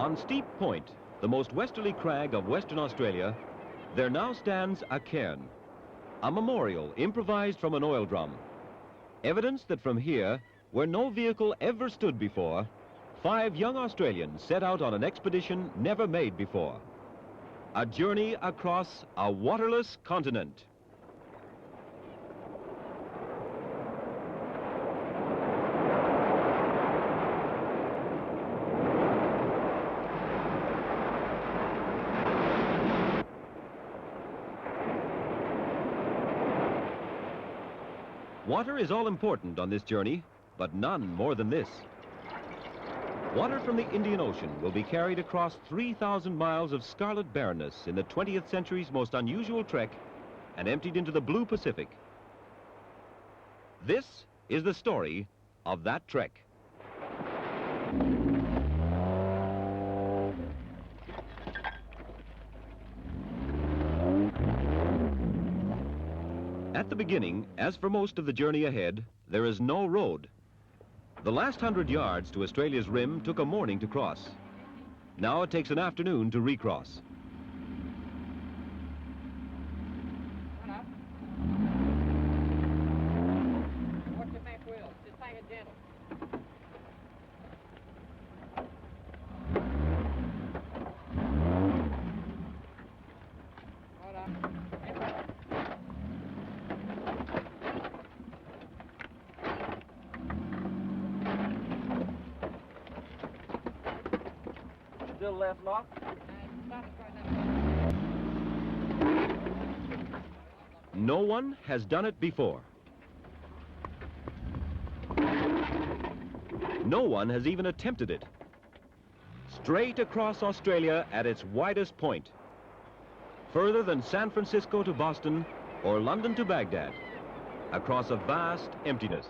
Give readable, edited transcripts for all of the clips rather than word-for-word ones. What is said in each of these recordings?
On Steep Point, the most westerly crag of Western Australia, there now stands a cairn, a memorial improvised from an oil drum. Evidence that from here, where no vehicle ever stood before, 5 young Australians set out on an expedition never made before. A journey across a waterless continent. Water is all important on this journey, but none more than this. Water from the Indian Ocean will be carried across 3,000 miles of scarlet barrenness in the 20th century's most unusual trek and emptied into the blue Pacific. This is the story of that trek. At the beginning, as for most of the journey ahead, there is no road. The last 100 yards to Australia's rim took a morning to cross. Now it takes an afternoon to recross. Watch the back wheel. Just take it gentle. Hold on. Still left lock? No one has done it before. No one has even attempted it. Straight across Australia at its widest point. Further than San Francisco to Boston or London to Baghdad. Across a vast emptiness.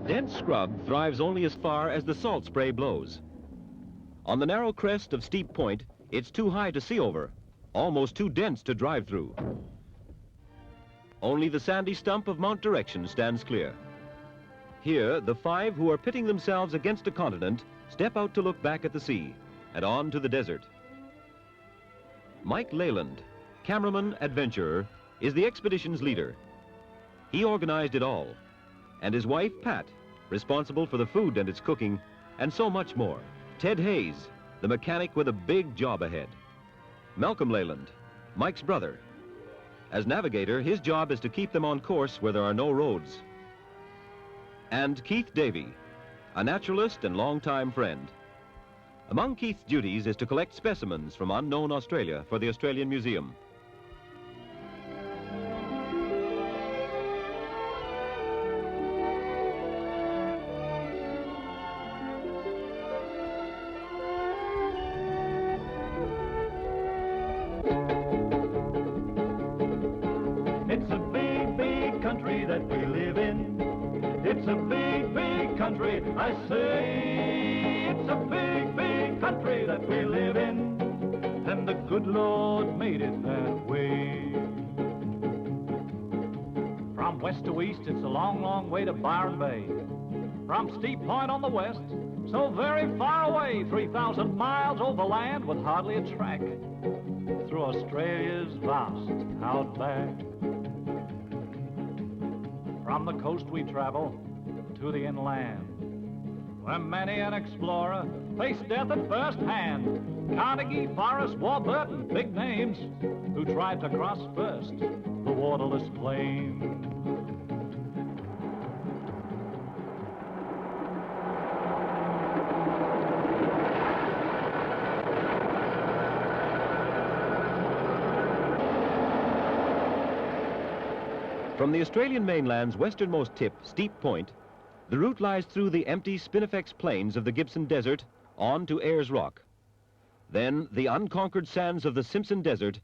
Dense scrub thrives only as far as the salt spray blows. On the narrow crest of Steep Point, it's too high to see over, almost too dense to drive through. Only the sandy stump of Mount Direction stands clear. Here, the 5 who are pitting themselves against a continent step out to look back at the sea and on to the desert. Mike Leyland, cameraman, adventurer, is the expedition's leader. He organized it all, and his wife, Pat, responsible for the food and its cooking, and so much more. Ted Hayes, the mechanic with a big job ahead. Malcolm Leyland, Mike's brother. As navigator, his job is to keep them on course where there are no roads. And Keith Davey, a naturalist and longtime friend. Among Keith's duties is to collect specimens from unknown Australia for the Australian Museum. It's a big, big country that we live in. It's a big, big country, I say. It's a big, big country that we live in. And the good Lord made it that way. From west to east, it's a long, long way to Byron Bay. From Steep Point on the west So very far away, 3,000 miles overland with hardly a track, through Australia's vast outback. From the coast we travel to the inland, where many an explorer faced death at first hand. Carnegie, Forrest, Warburton, big names, who tried to cross first the waterless plain. From the Australian mainland's westernmost tip, Steep Point, the route lies through the empty spinifex plains of the Gibson Desert on to Ayers Rock, then the unconquered sands of the Simpson Desert,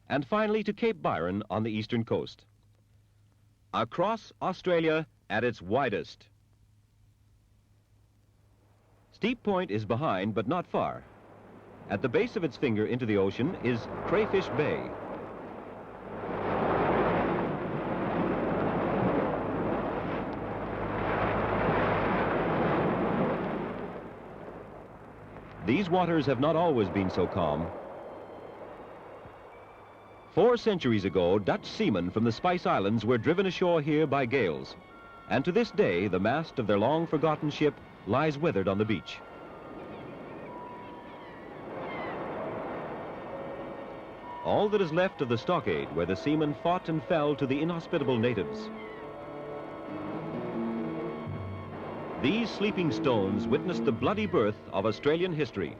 and finally to Cape Byron on the eastern coast. Across Australia at its widest. Steep Point is behind, but not far. At the base of its finger into the ocean is Crayfish Bay. These waters have not always been so calm. 4 centuries ago, Dutch seamen from the Spice Islands were driven ashore here by gales, and to this day, the mast of their long-forgotten ship lies weathered on the beach. All that is left of the stockade where the seamen fought and fell to the inhospitable natives. These sleeping stones witnessed the bloody birth of Australian history.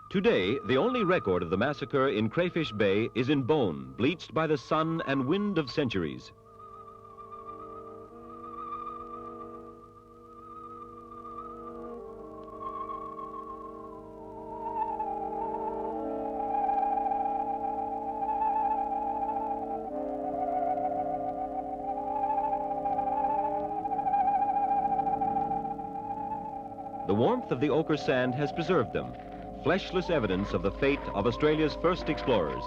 Today, the only record of the massacre in Crayfish Bay is in bone, bleached by the sun and wind of centuries. The warmth of the ochre sand has preserved them, fleshless evidence of the fate of Australia's first explorers.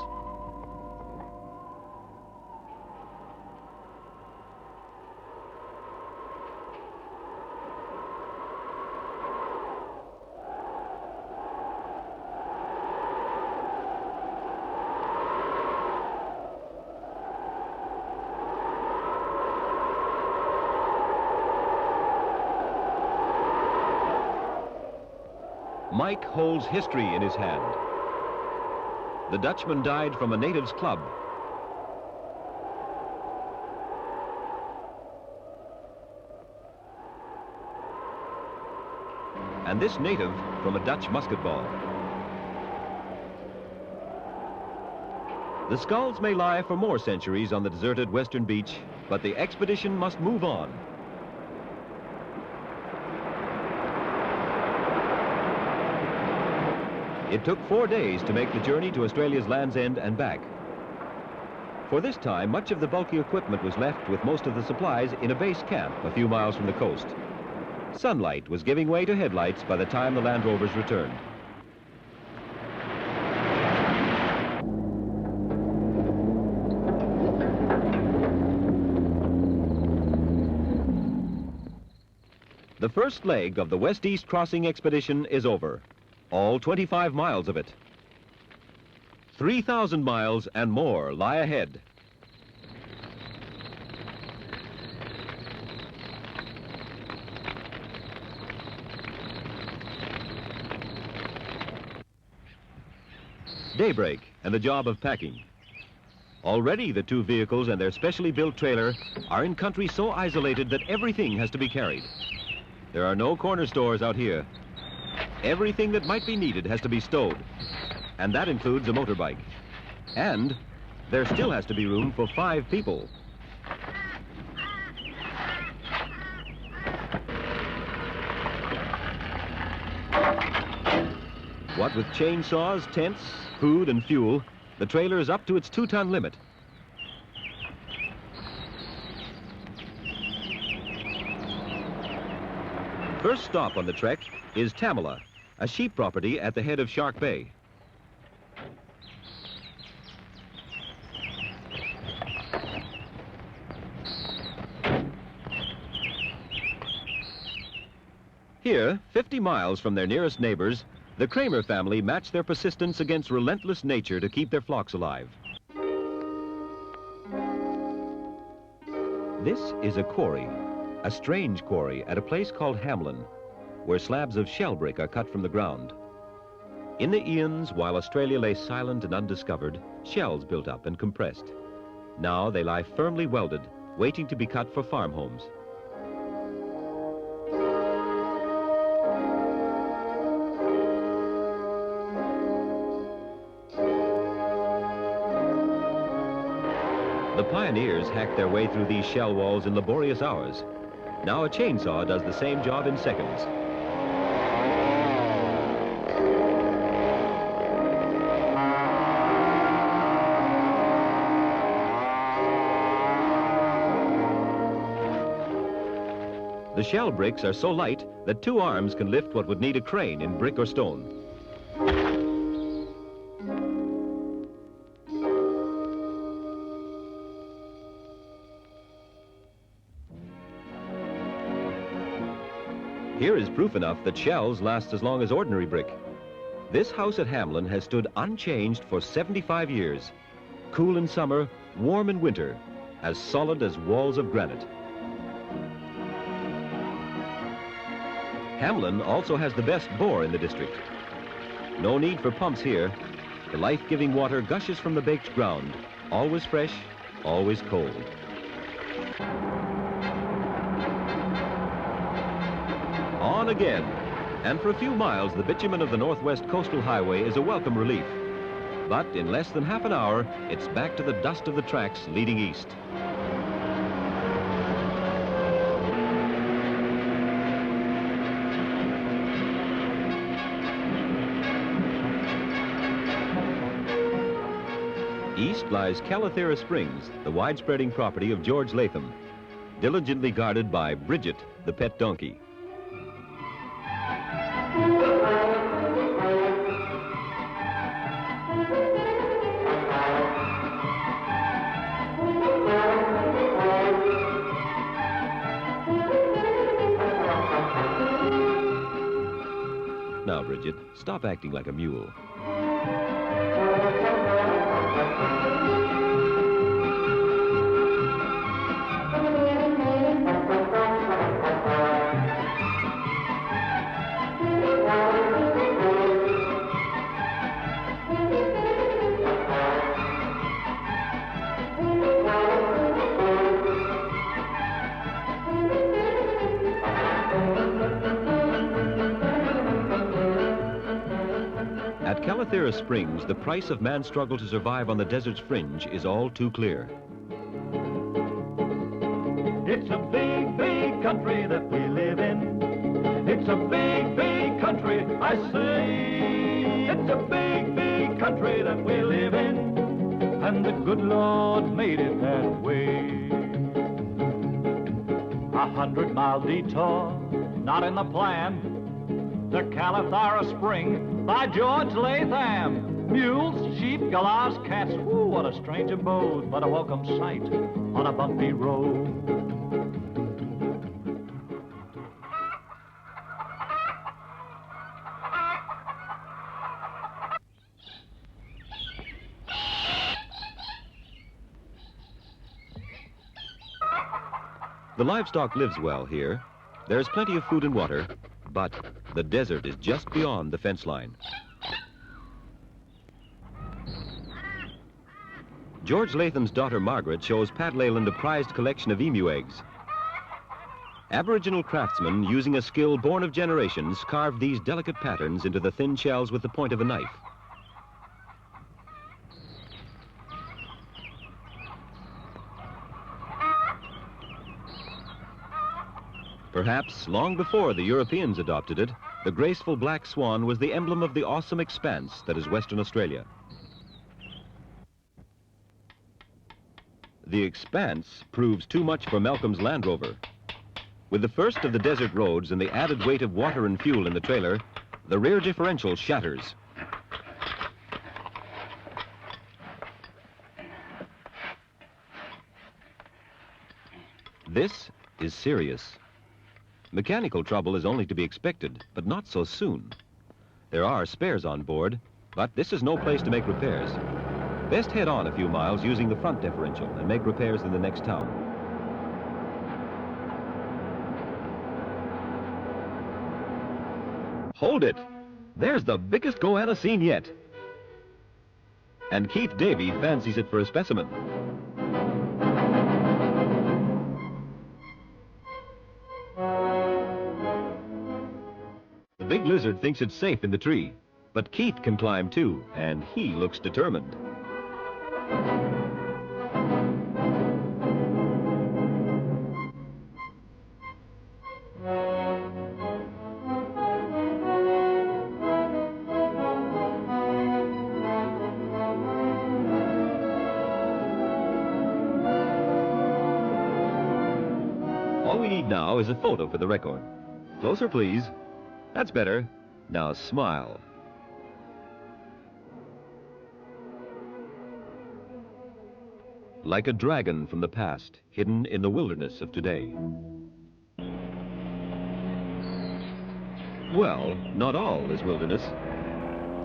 Mike holds history in his hand. The Dutchman died from a native's club. And this native from a Dutch musket ball. The skulls may lie for more centuries on the deserted western beach, but the expedition must move on. It took 4 days to make the journey to Australia's Land's End and back. For this time, much of the bulky equipment was left with most of the supplies in a base camp a few miles from the coast. Sunlight was giving way to headlights by the time the Land Rovers returned. The first leg of the West-East Crossing expedition is over. All 25 miles of it. 3,000 miles and more lie ahead. Daybreak and the job of packing. Already the 2 vehicles and their specially built trailer are in country so isolated that everything has to be carried. There are no corner stores out here. Everything that might be needed has to be stowed, and that includes a motorbike. And there still has to be room for 5 people. What with chainsaws, tents, food, and fuel, the trailer is up to its 2-ton limit. First stop on the trek is Tamala, a sheep property at the head of Shark Bay. Here, 50 miles from their nearest neighbors, the Kramer family match their persistence against relentless nature to keep their flocks alive. This is a quarry, a strange quarry at a place called Hamlin, where slabs of shell brick are cut from the ground. In the eons, while Australia lay silent and undiscovered, shells built up and compressed. Now they lie firmly welded, waiting to be cut for farm homes. The pioneers hacked their way through these shell walls in laborious hours. Now a chainsaw does the same job in seconds. The shell bricks are so light that 2 arms can lift what would need a crane in brick or stone. Here is proof enough that shells last as long as ordinary brick. This house at Hamlin has stood unchanged for 75 years. Cool in summer, warm in winter, as solid as walls of granite. Hamlin also has the best bore in the district. No need for pumps here. The life-giving water gushes from the baked ground, always fresh, always cold. On again, and for a few miles the bitumen of the Northwest Coastal Highway is a welcome relief. But in less than half an hour, it's back to the dust of the tracks leading east. East lies Calathera Springs, the wide-spreading property of George Latham, diligently guarded by Bridget, the pet donkey. Now, Bridget, stop acting like a mule. At Calathera Springs, the price of man's struggle to survive on the desert's fringe is all too clear. It's a big, big country that we live in. It's a big, big country, I say. It's a big, big country that we live in. And the good Lord made it that way. 100-mile detour, not in the plan. The Calathera Spring by George Latham. Mules, sheep, galahs, cats. Ooh, what a strange abode, but a welcome sight on a bumpy road. The livestock lives well here. There's plenty of food and water, but the desert is just beyond the fence line. George Latham's daughter Margaret shows Pat Leyland a prized collection of emu eggs. Aboriginal craftsmen, using a skill born of generations, carved these delicate patterns into the thin shells with the point of a knife. Perhaps long before the Europeans adopted it, the graceful black swan was the emblem of the awesome expanse that is Western Australia. The expanse proves too much for Malcolm's Land Rover. With the first of the desert roads and the added weight of water and fuel in the trailer, the rear differential shatters. This is serious. Mechanical trouble is only to be expected, but not so soon. There are spares on board, but this is no place to make repairs. Best head on a few miles using the front differential and make repairs in the next town. Hold it! There's the biggest goanna seen yet. And Keith Davey fancies it for a specimen. The big lizard thinks it's safe in the tree, but Keith can climb too, and he looks determined. All we need now is a photo for the record. Closer, please. That's better. Now smile. Like a dragon from the past, hidden in the wilderness of today. Well, not all is wilderness.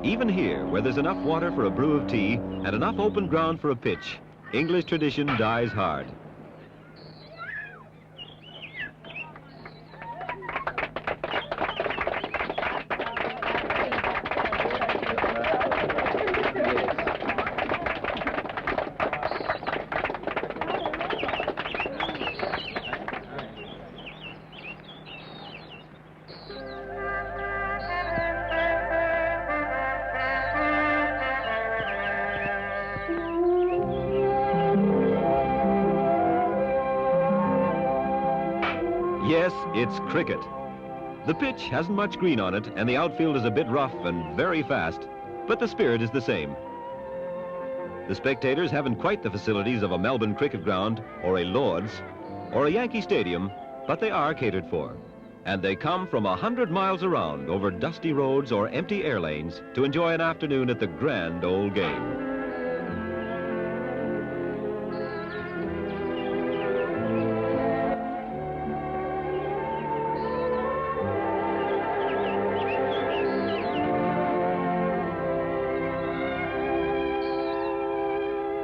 Even here, where there's enough water for a brew of tea and enough open ground for a pitch, English tradition dies hard. Yes, it's cricket. The pitch hasn't much green on it, and the outfield is a bit rough and very fast, but the spirit is the same. The spectators haven't quite the facilities of a Melbourne cricket ground, or a Lord's, or a Yankee Stadium, but they are catered for. And they come from 100 miles around over dusty roads or empty air lanes to enjoy an afternoon at the grand old game.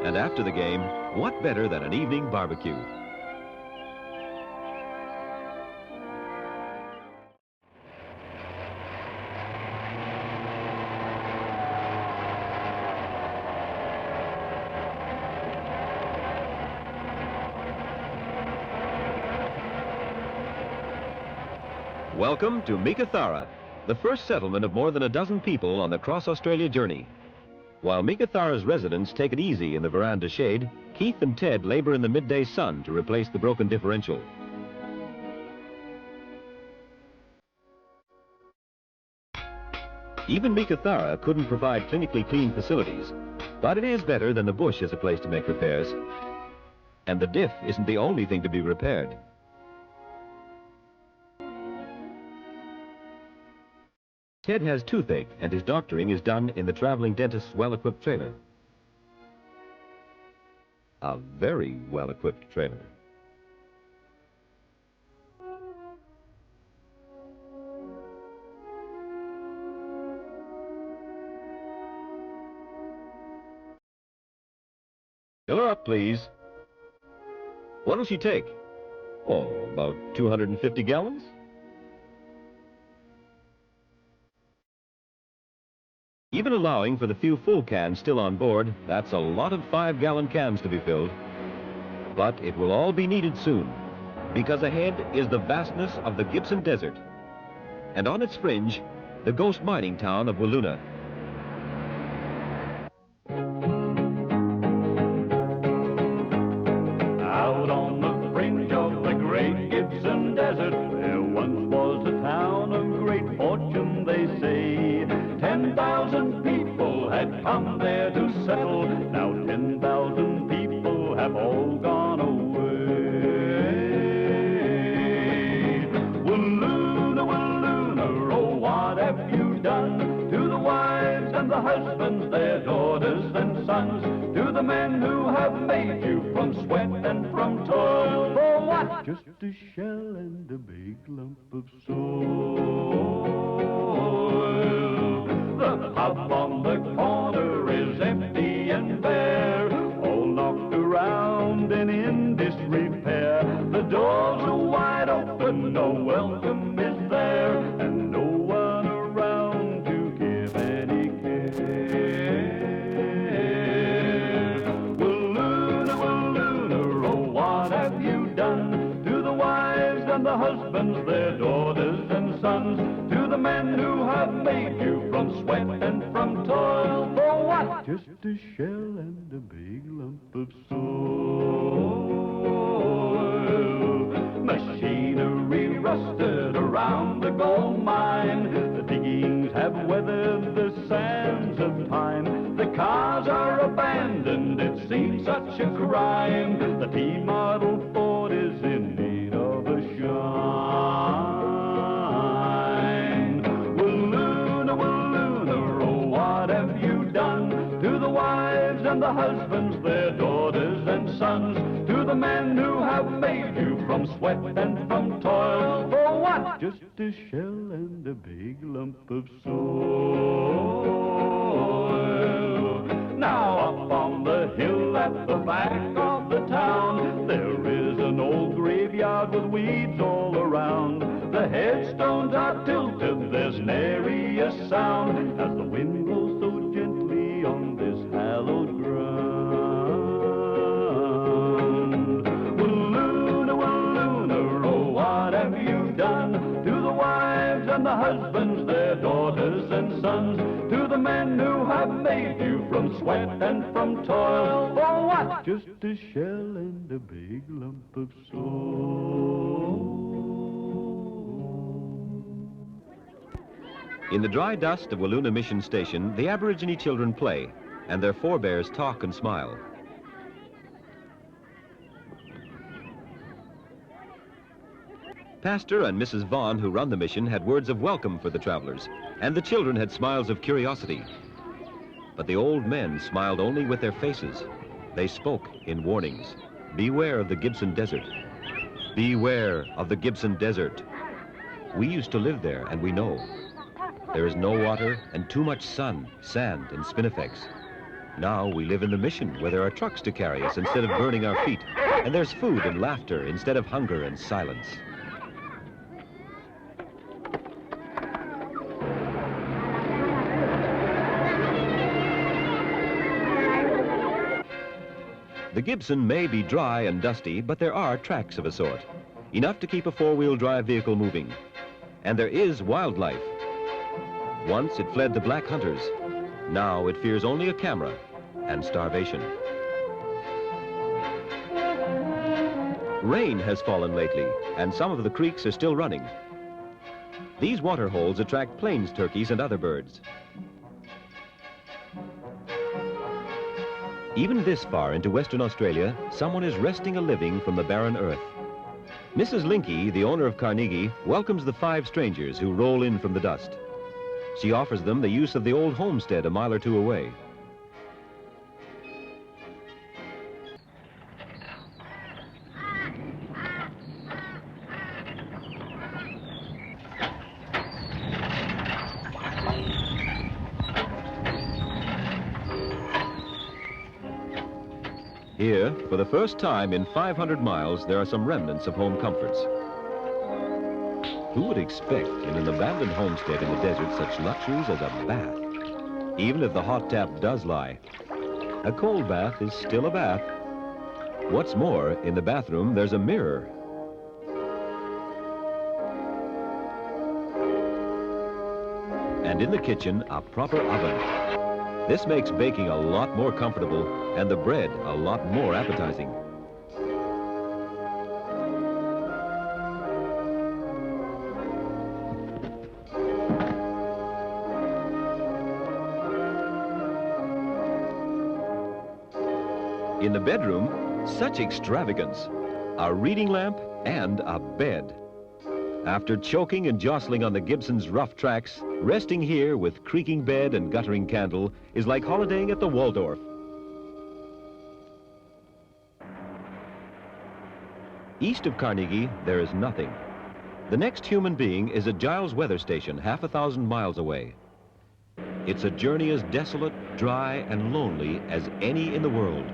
And after the game, what better than an evening barbecue? Welcome to Meekatharra, the first settlement of more than a dozen people on the cross-Australia journey. While Meekatharra's residents take it easy in the veranda shade, Keith and Ted labor in the midday sun to replace the broken differential. Even Meekatharra couldn't provide clinically clean facilities, but it is better than the bush as a place to make repairs. And the diff isn't the only thing to be repaired. Ted has toothache, and his doctoring is done in the traveling dentist's well-equipped trailer. A very well-equipped trailer. Fill her up, please. What'll she take? Oh, about 250 gallons? Even allowing for the few full cans still on board, that's a lot of 5-gallon cans to be filled. But it will all be needed soon, because ahead is the vastness of the Gibson Desert, and on its fringe, the ghost mining town of Wiluna. Out on the fringe of the great Gibson Desert, there once was a town of great fortune come there to settle. Now 10,000 people have all gone away. Walloona, Walloona, oh, what have you done to the wives and the husbands, their daughters and sons, to the men who have made you from sweat and from toil? For what? Just a shell and a big lump of soil. The pub on the corner is empty and bare, all knocked around and in disrepair. The doors are wide open, no welcome is there, and no one around to give any care. Walloona, Walloona, oh, what have you done to the wives and the husbands, their daughters and sons, to the men who have made you from sweat and from toil? For what? Just a shell and a big lump of soil. Machinery rusted around the gold mine. The diggings have weathered the sands of time. The cars are abandoned, it seems such a crime. The T-model Ford is in need of a shine. Walloona, Walloona, oh, what have you done to the wives and the husbands, their daughters and sons, to the men who have made you from sweat and from toil? For what? Just a shell and a big lump of soil. Now up on the hill at the back of the town, there is an old graveyard with weeds all around. The headstones are tilted, there's nary a sound, as the wind blows so gently on this hallowed ground. Walloona, Walloona, oh, what have you done to the wives and the husbands, their daughters and sons, to the men who have made you from sweat and from toil? For what? Just a shell and a big lump of soil. In the dry dust of Walloona Mission Station, the Aborigine children play, and their forebears talk and smile. Pastor and Mrs. Vaughn, who run the mission, had words of welcome for the travelers, and the children had smiles of curiosity. But the old men smiled only with their faces. They spoke in warnings. Beware of the Gibson Desert. Beware of the Gibson Desert. We used to live there, and we know. There is no water and too much sun, sand, and spinifex. Now we live in the mission, where there are trucks to carry us instead of burning our feet, and there's food and laughter instead of hunger and silence. The Gibson may be dry and dusty, but there are tracks of a sort, enough to keep a four-wheel drive vehicle moving. And there is wildlife. Once it fled the black hunters. Now it fears only a camera and starvation. Rain has fallen lately, and some of the creeks are still running. These water holes attract plains turkeys and other birds. Even this far into Western Australia, someone is wresting a living from the barren earth. Mrs. Linky, the owner of Carnegie, welcomes the 5 strangers who roll in from the dust. She offers them the use of the old homestead a mile or two away. Here, for the first time in 500 miles, there are some remnants of home comforts. Who would expect in an abandoned homestead in the desert such luxuries as a bath? Even if the hot tap does lie, a cold bath is still a bath. What's more, in the bathroom, there's a mirror. And in the kitchen, a proper oven. This makes baking a lot more comfortable and the bread a lot more appetizing. in the bedroom, such extravagance. A reading lamp and a bed. After choking and jostling on the Gibson's rough tracks, resting here with creaking bed and guttering candle is like holidaying at the Waldorf. East of Carnegie, there is nothing. The next human being is at Giles weather station, half 1,000 miles away. It's a journey as desolate, dry, and lonely as any in the world.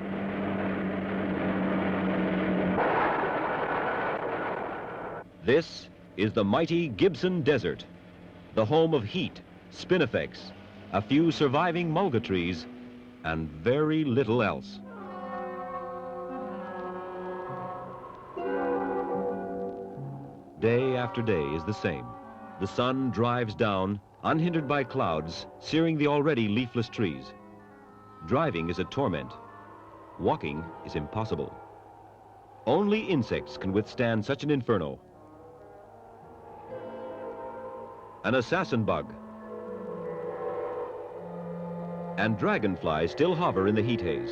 This is the mighty Gibson Desert, the home of heat, spinifex, a few surviving mulga trees, and very little else. Day after day is the same. The sun drives down, unhindered by clouds, searing the already leafless trees. Driving is a torment. Walking is impossible. Only insects can withstand such an inferno. An assassin bug. And dragonflies still hover in the heat haze.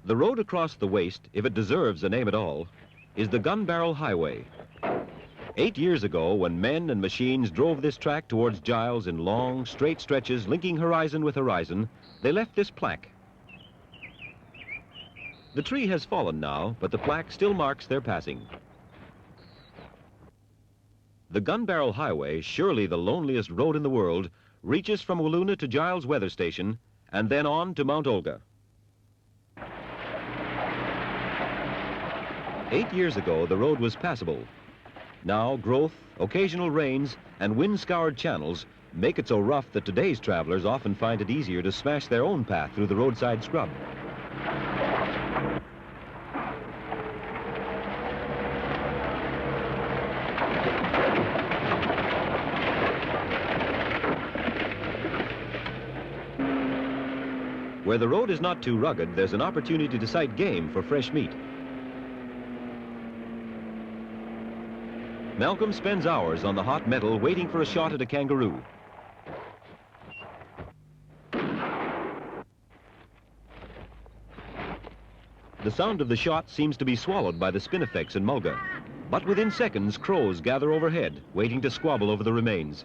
The road across the waste, if it deserves a name at all, is the Gun Barrel Highway. 8 years ago, when men and machines drove this track towards Giles in long, straight stretches linking horizon with horizon, they left this plaque. The tree has fallen now, but the plaque still marks their passing. The Gun Barrel Highway, surely the loneliest road in the world, reaches from Walloona to Giles weather station and then on to Mount Olga. 8 years ago, the road was passable. Now, growth, occasional rains, and wind-scoured channels make it so rough that today's travelers often find it easier to smash their own path through the roadside scrub. Where the road is not too rugged, there's an opportunity to sight game for fresh meat. Malcolm spends hours on the hot metal waiting for a shot at a kangaroo. The sound of the shot seems to be swallowed by the spinifex and mulga, but within seconds, crows gather overhead, waiting to squabble over the remains.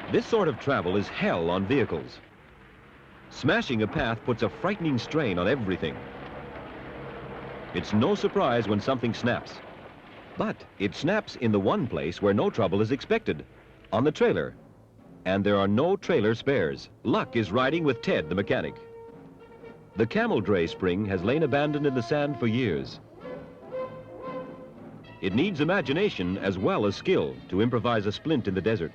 This sort of travel is hell on vehicles. Smashing a path puts a frightening strain on everything. It's no surprise when something snaps. But it snaps in the one place where no trouble is expected, on the trailer. And there are no trailer spares. Luck is riding with Ted, the mechanic. The camel dray spring has lain abandoned in the sand for years. It needs imagination as well as skill to improvise a splint in the desert.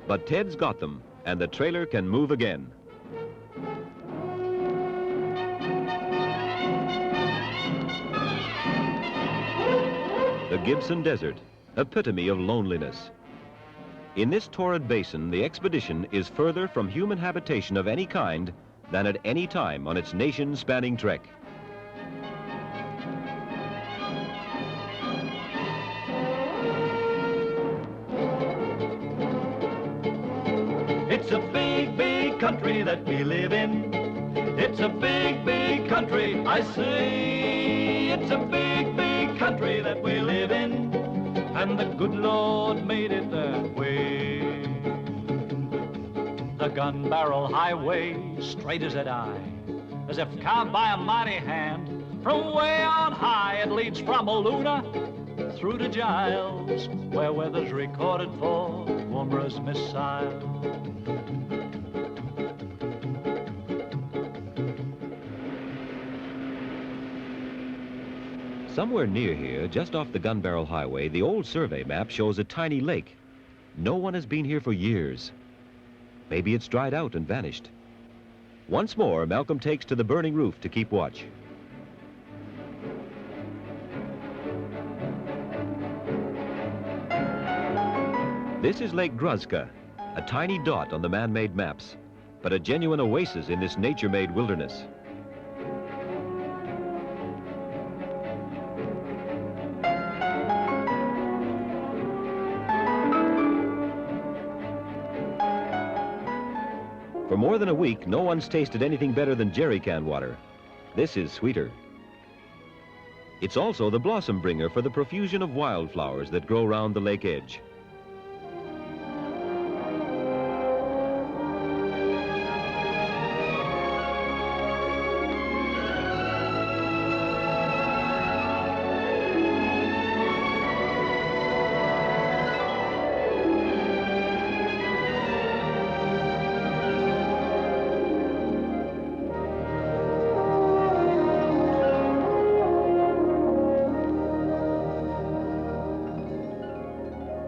But Ted's got them, and the trailer can move again. The Gibson Desert, epitome of loneliness. In this torrid basin, the expedition is further from human habitation of any kind than at any time on its nation-spanning trek. It's a big, big country that we live in. It's a big, big country, I say. It's a big, big country that we live in. And the good Lord made it that way. The Gun Barrel Highway, straight as an eye, as if carved by a mighty hand. From way on high, it leads from Walloona through to Giles, where weather's recorded for Woomera's missile. Somewhere near here, just off the Gun Barrel Highway, the old survey map shows a tiny lake. No one has been here for years. Maybe it's dried out and vanished. Once more, Malcolm takes to the burning roof to keep watch. This is Lake Gruzka, a tiny dot on the man-made maps, but a genuine oasis in this nature-made wilderness. For more than a week, no one's tasted anything better than jerry can water. This is sweeter. It's also the blossom bringer for the profusion of wildflowers that grow round the lake edge.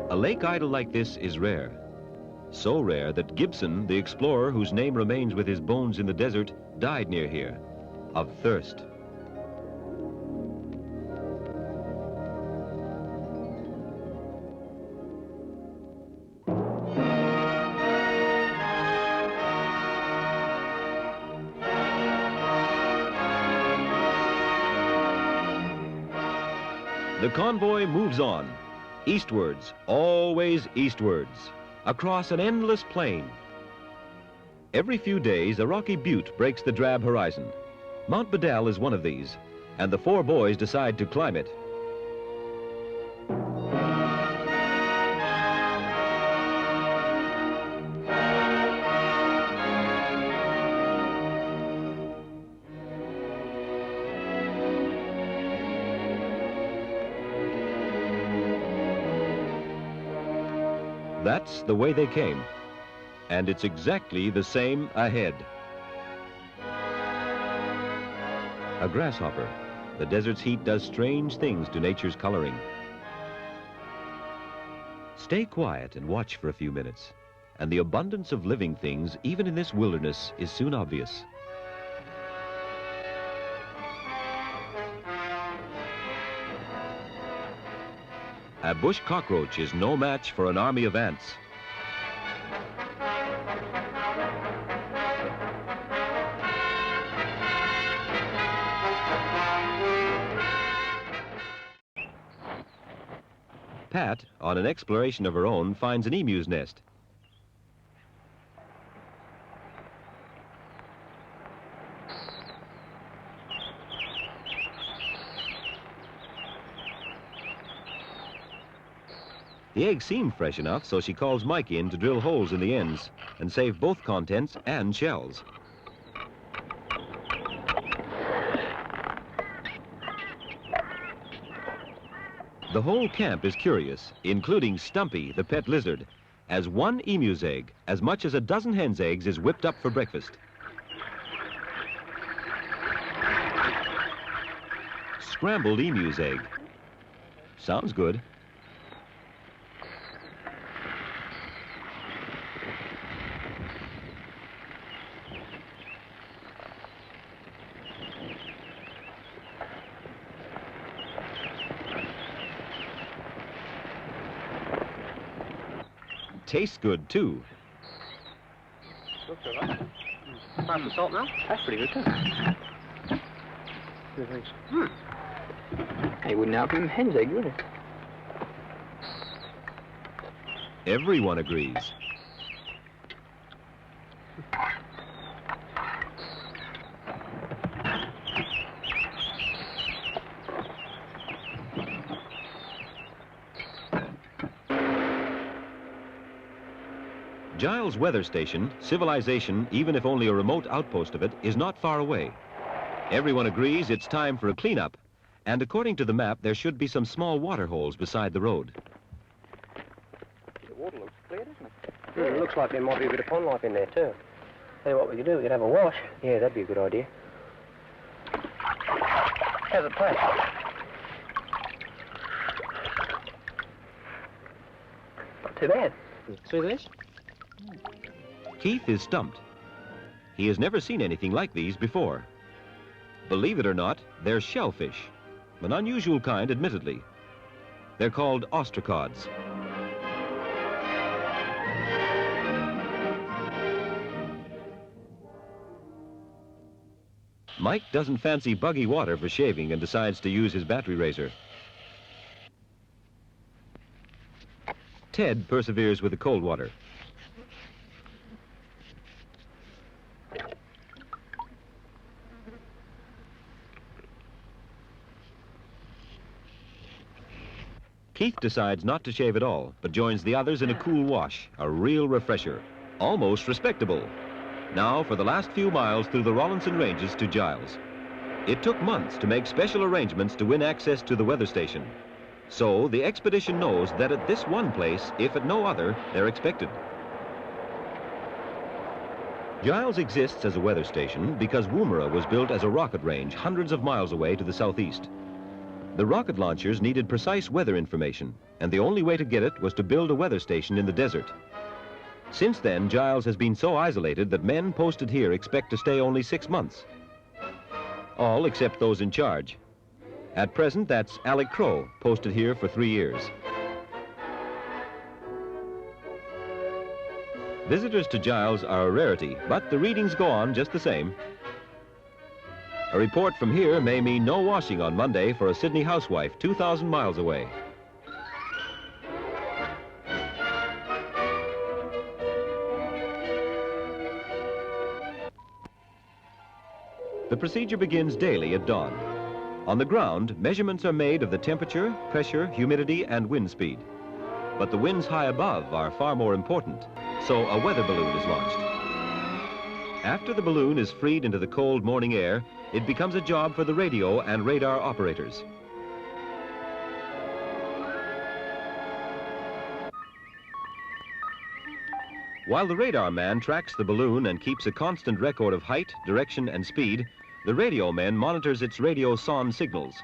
A lake idol like this is rare. So rare that Gibson, the explorer whose name remains with his bones in the desert, died near here, of thirst. The convoy moves on. Eastwards, always eastwards, across an endless plain. Every few days, a rocky butte breaks the drab horizon. Mount Bedell is one of these, and the four boys decide to climb it. That's the way they came, and it's exactly the same ahead. A grasshopper. The desert's heat does strange things to nature's coloring. Stay quiet and watch for a few minutes, and the abundance of living things, even in this wilderness, is soon obvious. A bush cockroach is no match for an army of ants. Pat, on an exploration of her own, finds an emu's nest. The eggs seem fresh enough, so she calls Mike in to drill holes in the ends and save both contents and shells. The whole camp is curious, including Stumpy, the pet lizard, as one emu's egg, as much as a dozen hen's eggs, is whipped up for breakfast. Scrambled emu's egg. Sounds good. Tastes good, too. Looks all right. Pass the salt now? That's pretty good, too. Good things. He wouldn't out from hen's egg, would he? Everyone agrees. Giles weather station, civilization, even if only a remote outpost of it, is not far away. Everyone agrees it's time for a cleanup, and according to the map, there should be some small water holes beside the road. The water looks clear, doesn't it? It looks like there might be a bit of pond life in there, too. Tell you what we could do, we could have a wash. Yeah, that'd be a good idea. How's it play? too bad. See this? Keith is stumped. He has never seen anything like these before. Believe it or not, they're shellfish. An unusual kind, admittedly. They're called ostracods. Mike doesn't fancy buggy water for shaving and decides to use his battery razor. Ted perseveres with the cold water. Keith decides not to shave at all, but joins the others in a cool wash, a real refresher, almost respectable. Now for the last few miles through the Rawlinson Ranges to Giles. It took months to make special arrangements to win access to the weather station. So the expedition knows that at this one place, if at no other, they're expected. Giles exists as a weather station because Woomera was built as a rocket range hundreds of miles away to the southeast. The rocket launchers needed precise weather information, and the only way to get it was to build a weather station in the desert. Since then, Giles has been so isolated that men posted here expect to stay only 6 months. All except those in charge. At present, that's Alec Crow, posted here for 3 years. Visitors to Giles are a rarity, but the readings go on just the same. A report from here may mean no washing on Monday for a Sydney housewife 2,000 miles away. The procedure begins daily at dawn. On the ground, measurements are made of the temperature, pressure, humidity, and wind speed. But the winds high above are far more important, so a weather balloon is launched. After the balloon is freed into the cold morning air, it becomes a job for the radio and radar operators. While the radar man tracks the balloon and keeps a constant record of height, direction, and speed, the radio man monitors its radio SON signals.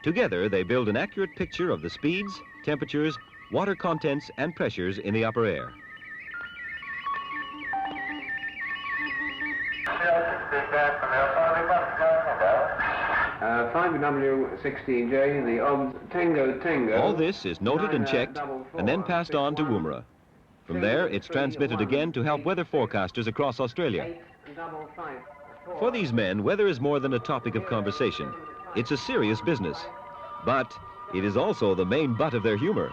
Together, they build an accurate picture of the speeds, temperatures, water contents, and pressures in the upper air. W16J, the OBS Tango Tango. All this is noted and checked, and then passed on to Woomera. From there, it's transmitted again to help weather forecasters across Australia. For these men, weather is more than a topic of conversation. It's a serious business, but it is also the main butt of their humor.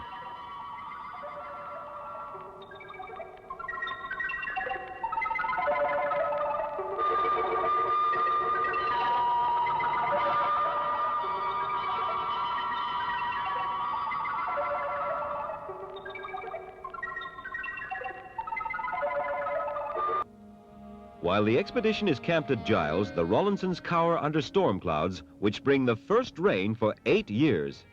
While the expedition is camped at Giles, the Rawlinsons cower under storm clouds, which bring the first rain for 8 years.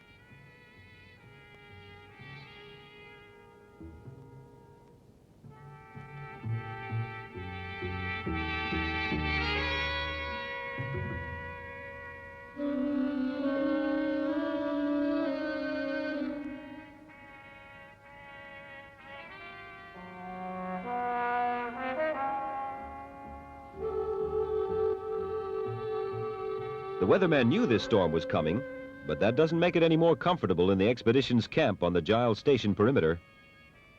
The weatherman knew this storm was coming, but that doesn't make it any more comfortable in the expedition's camp on the Giles Station perimeter.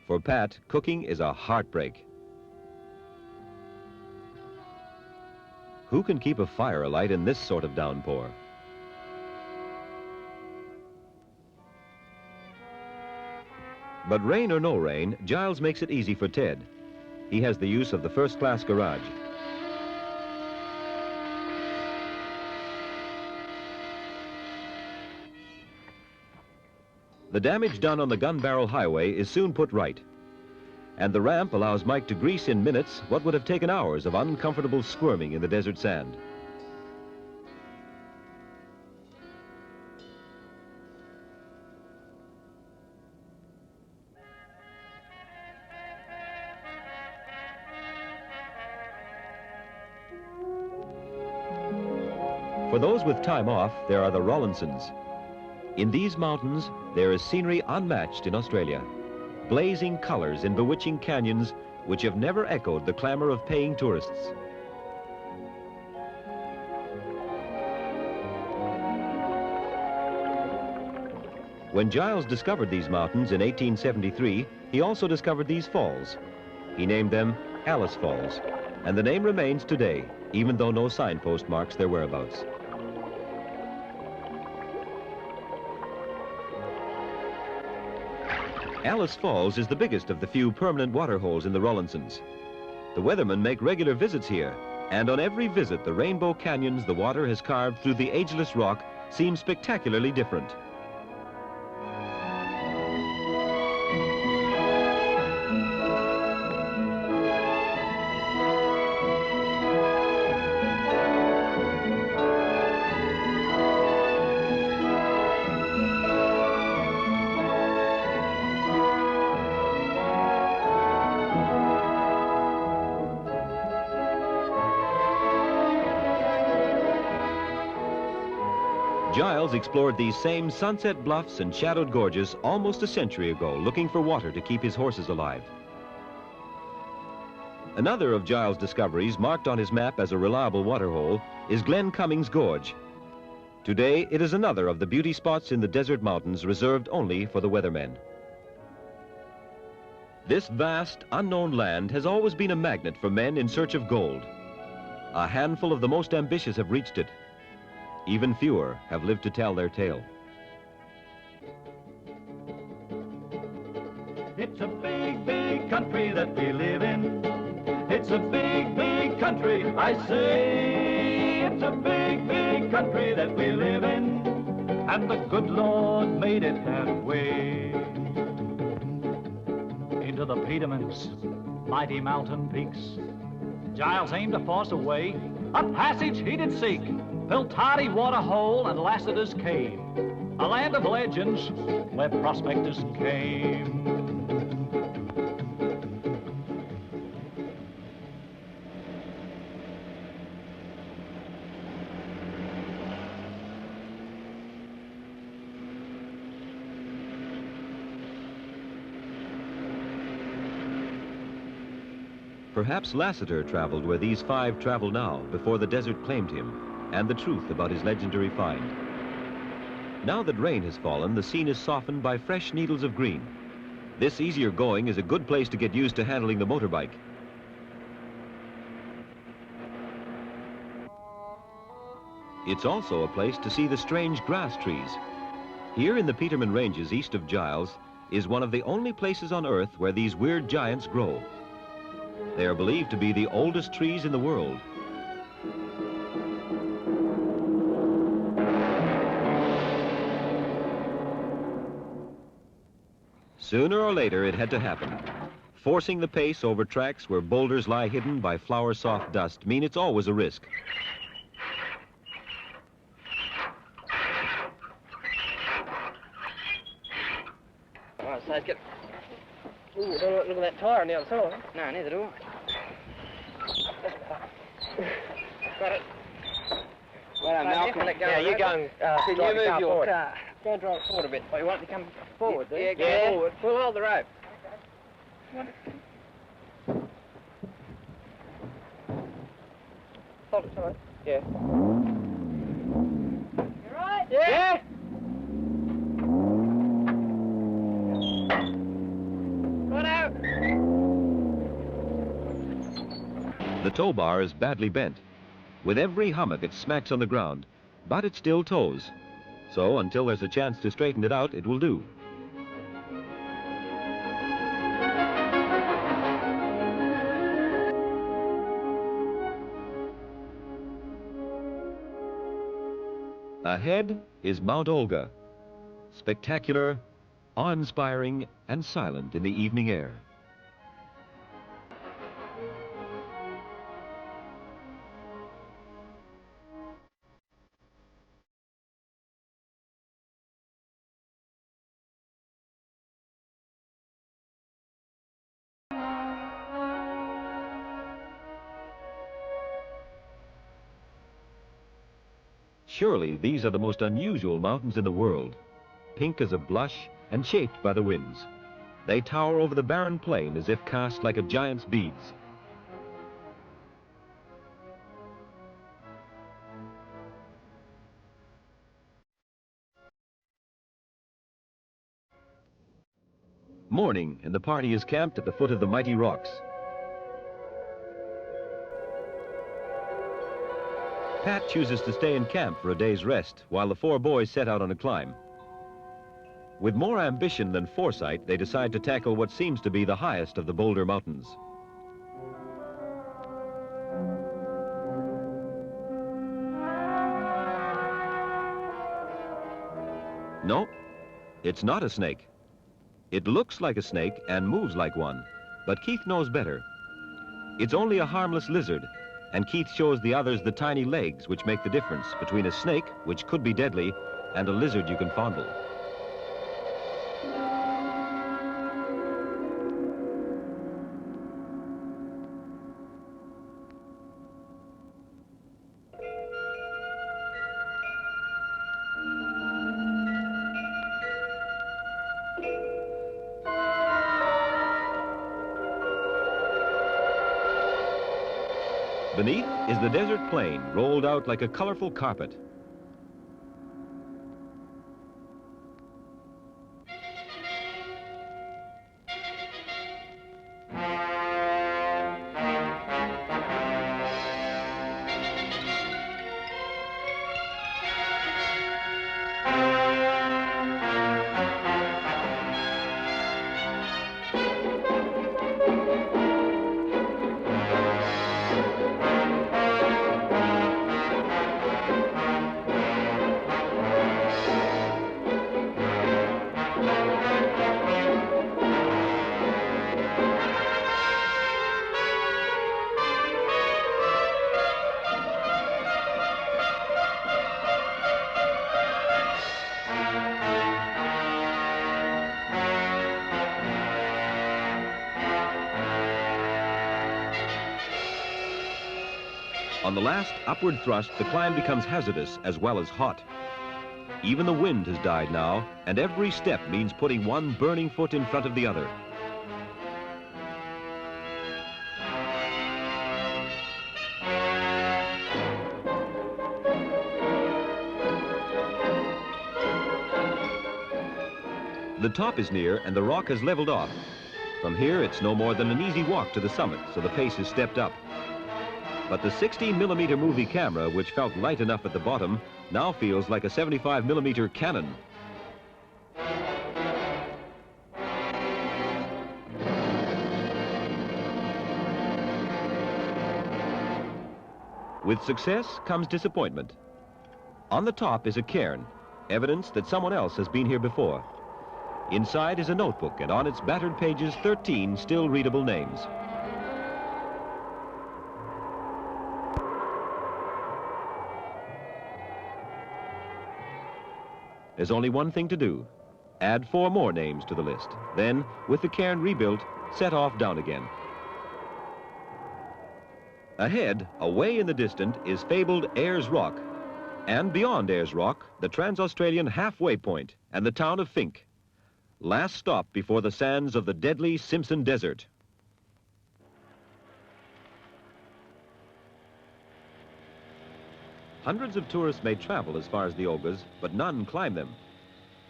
For Pat, cooking is a heartbreak. Who can keep a fire alight in this sort of downpour? But rain or no rain, Giles makes it easy for Ted. He has the use of the first-class garage. The damage done on the Gun Barrel Highway is soon put right. And the ramp allows Mike to grease in minutes what would have taken hours of uncomfortable squirming in the desert sand. For those with time off, there are the Rawlinsons. In these mountains, there is scenery unmatched in Australia. blazing colors in bewitching canyons which have never echoed the clamor of paying tourists. When Giles discovered these mountains in 1873, he also discovered these falls. He named them Alice Falls, and the name remains today, even though no signpost marks their whereabouts. Alice Falls is the biggest of the few permanent water holes in the Rawlinsons. The weathermen make regular visits here, and on every visit, the rainbow canyons the water has carved through the ageless rock seem spectacularly different. Giles explored these same sunset bluffs and shadowed gorges almost a century ago, looking for water to keep his horses alive. Another of Giles' discoveries, marked on his map as a reliable waterhole, is Glen Cummings Gorge. Today, it is another of the beauty spots in the desert mountains reserved only for the weathermen. This vast, unknown land has always been a magnet for men in search of gold. A handful of the most ambitious have reached it. Even fewer have lived to tell their tale. It's a big, big country that we live in. It's a big, big country, I say. It's a big, big country that we live in. And the good Lord made it that way. Into the Petermans, mighty mountain peaks, Giles aimed to force a way. A passage he did seek. Built Hardy Waterhole and Lassiter's Cave, a land of legends where prospectors came. Perhaps Lassiter traveled where these five travel now before the desert claimed him, and the truth about his legendary find. Now that rain has fallen, the scene is softened by fresh needles of green. This easier going is a good place to get used to handling the motorbike. It's also a place to see the strange grass trees. Here in the Peterman Ranges east of Giles is one of the only places on Earth where these weird giants grow. They are believed to be the oldest trees in the world. Sooner or later, it had to happen. Forcing the pace over tracks where boulders lie hidden by flour-soft dust mean it's always a risk. All right, so let's get... Ooh, don't look at that tire on the other side. No, neither do I. Got it. Well, Malcolm. Yeah, you go and Can drive you the move car your forward. car? Go and drive it forward a bit. Oh, you want to come forward, do you? Yeah, Go forward. We'll hold the rope. Hold it tight. Yeah. You right? Yeah. Run out. The tow bar is badly bent. With every hummock, it smacks on the ground, but it still tows. So until there's a chance to straighten it out, it will do. Ahead is Mount Olga, spectacular, awe-inspiring, and silent in the evening air. Surely these are the most unusual mountains in the world, pink as a blush and shaped by the winds. They tower over the barren plain as if cast like a giant's beads. Morning, and the party is camped at the foot of the mighty rocks. Pat chooses to stay in camp for a day's rest, while the four boys set out on a climb. With more ambition than foresight, they decide to tackle what seems to be the highest of the Boulder Mountains. No, it's not a snake. It looks like a snake and moves like one, but Keith knows better. It's only a harmless lizard, and Keith shows the others the tiny legs which make the difference between a snake, which could be deadly, and a lizard you can fondle. Beneath is the desert plain, rolled out like a colorful carpet. On the last upward thrust, the climb becomes hazardous as well as hot. Even the wind has died now, and every step means putting one burning foot in front of the other. The top is near and the rock has leveled off. From here, it's no more than an easy walk to the summit, so the pace is stepped up. But the 16mm movie camera, which felt light enough at the bottom, now feels like a 75mm cannon. With success comes disappointment. On the top is a cairn, evidence that someone else has been here before. Inside is a notebook, and on its battered pages, 13 still readable names. There's only one thing to do. Add 4 more names to the list. Then, with the cairn rebuilt, set off down again. Ahead, away in the distance, is fabled Ayers Rock. And beyond Ayers Rock, the Trans-Australian halfway point and the town of Fink. Last stop before the sands of the deadly Simpson Desert. Hundreds of tourists may travel as far as the Olgas, but none climb them.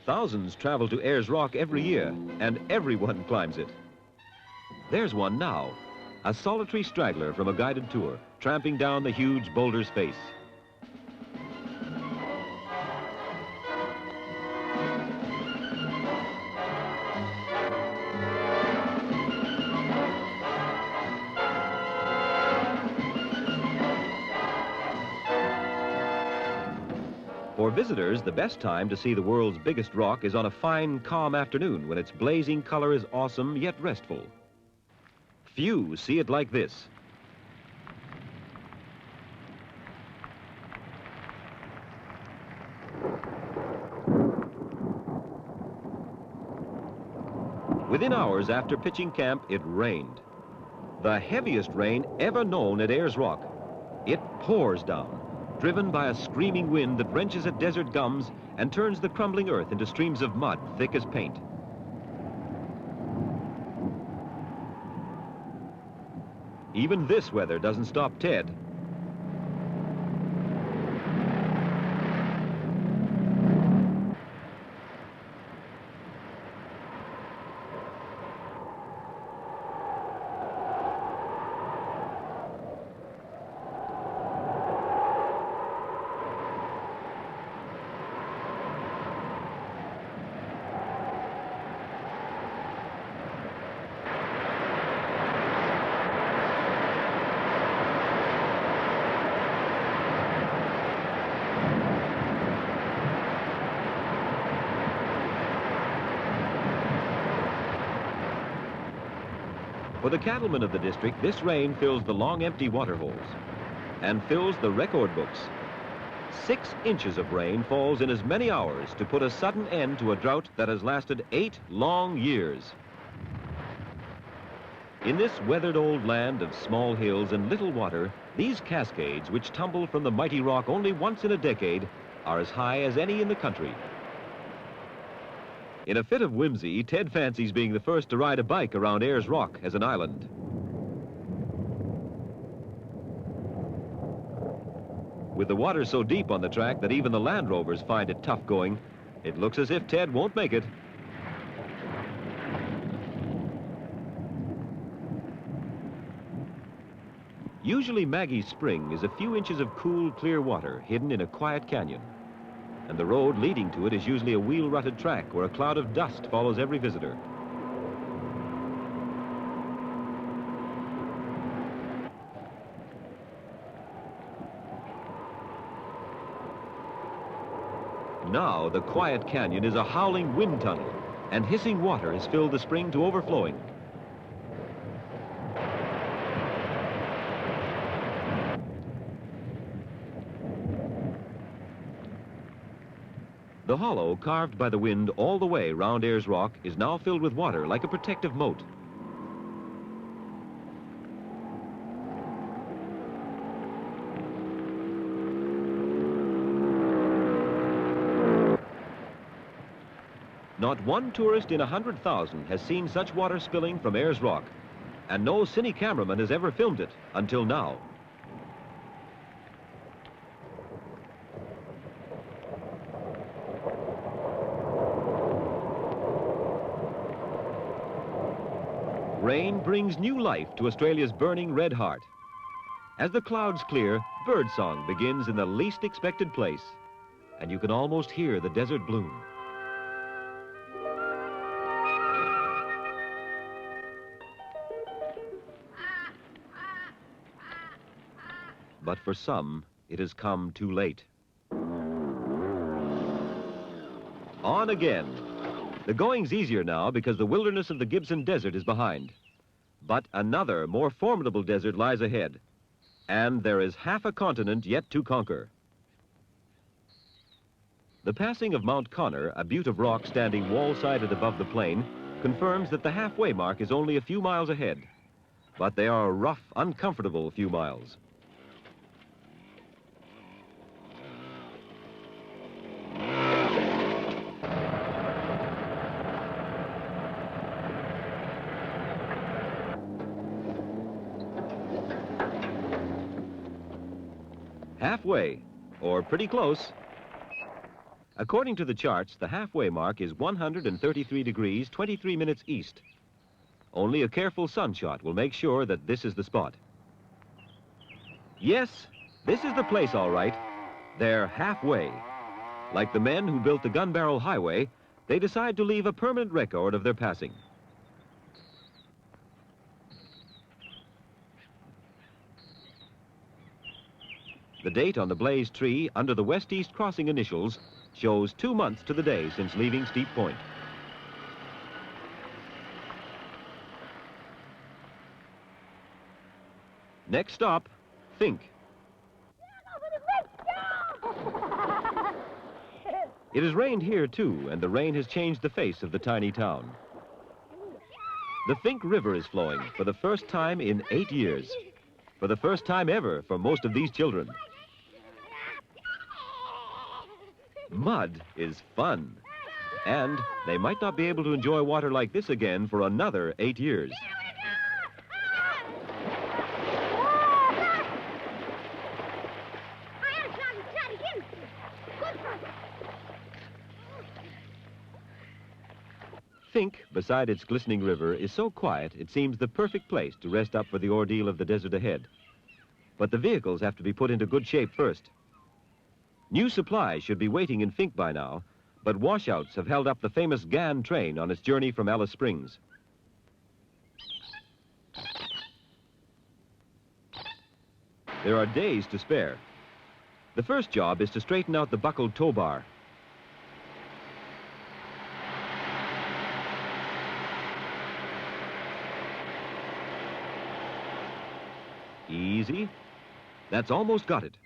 Thousands travel to Ayers Rock every year, and everyone climbs it. There's one now, a solitary straggler from a guided tour, tramping down the huge boulder's face. For visitors, the best time to see the world's biggest rock is on a fine, calm afternoon when its blazing color is awesome yet restful. Few see it like this. Within hours after pitching camp, it rained. The heaviest rain ever known at Ayers Rock. It pours down, driven by a screaming wind that wrenches at desert gums and turns the crumbling earth into streams of mud thick as paint. Even this weather doesn't stop Ted. For the cattlemen of the district, this rain fills the long empty water holes and fills the record books. 6 inches of rain falls in as many hours to put a sudden end to a drought that has lasted 8 long years. In this weathered old land of small hills and little water, these cascades, which tumble from the mighty rock only once in a decade, are as high as any in the country. In a fit of whimsy, Ted fancies being the first to ride a bike around Ayers Rock as an island. With the water so deep on the track that even the Land Rovers find it tough going, it looks as if Ted won't make it. Usually Maggie's Spring is a few inches of cool, clear water hidden in a quiet canyon. And the road leading to it is usually a wheel-rutted track where a cloud of dust follows every visitor. Now the quiet canyon is a howling wind tunnel, and hissing water has filled the spring to overflowing. The hollow, carved by the wind all the way round Ayers Rock, is now filled with water like a protective moat. Not one tourist in 100,000 has seen such water spilling from Ayers Rock, and no cine cameraman has ever filmed it until now. Rain brings new life to Australia's burning red heart. As the clouds clear, birdsong begins in the least expected place, and you can almost hear the desert bloom. But for some, it has come too late. On again. The going's easier now because the wilderness of the Gibson Desert is behind. But another, more formidable desert lies ahead. And there is half a continent yet to conquer. The passing of Mount Connor, a butte of rock standing wall-sided above the plain, confirms that the halfway mark is only a few miles ahead. But they are a rough, uncomfortable few miles. Halfway, or pretty close. According to the charts, the halfway mark is 133 degrees, 23 minutes east. Only a careful sunshot will make sure that this is the spot. Yes, this is the place, all right. They're halfway. Like the men who built the Gun Barrel Highway, they decide to leave a permanent record of their passing. The date on the blazed tree under the west-east crossing initials shows 2 months to the day since leaving Steep Point. Next stop, Think. It has rained here too, and the rain has changed the face of the tiny town. The Think River is flowing for the first time in 8 years. For the first time ever for most of these children. Mud is fun. And they might not be able to enjoy water like this again for another 8 years. Fink, beside its glistening river, is so quiet it seems the perfect place to rest up for the ordeal of the desert ahead. But the vehicles have to be put into good shape first. New supplies should be waiting in Fink by now, but washouts have held up the famous GAN train on its journey from Alice Springs. There are days to spare. The first job is to straighten out the buckled tow bar. Easy. That's almost got it.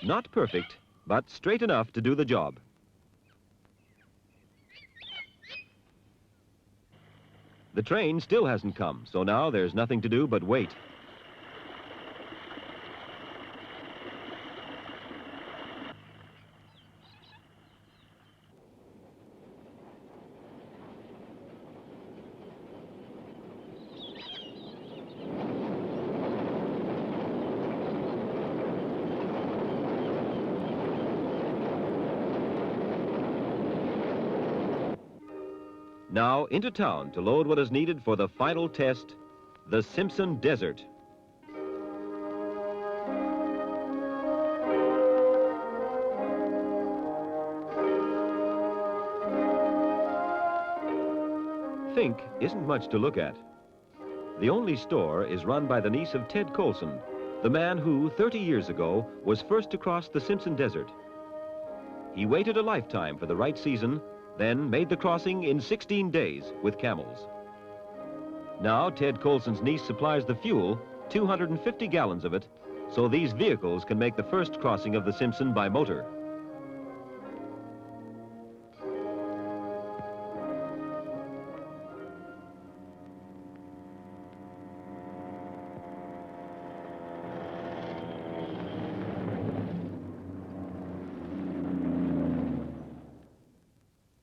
Not perfect, but straight enough to do the job. The train still hasn't come, so now there's nothing to do but wait. Now into town to load what is needed for the final test, the Simpson Desert. Fink isn't much to look at. The only store is run by the niece of Ted Colson, the man who, 30 years ago, was first to cross the Simpson Desert. He waited a lifetime for the right season, then made the crossing in 16 days with camels. Now Ted Colson's niece supplies the fuel, 250 gallons of it, so these vehicles can make the first crossing of the Simpson by motor.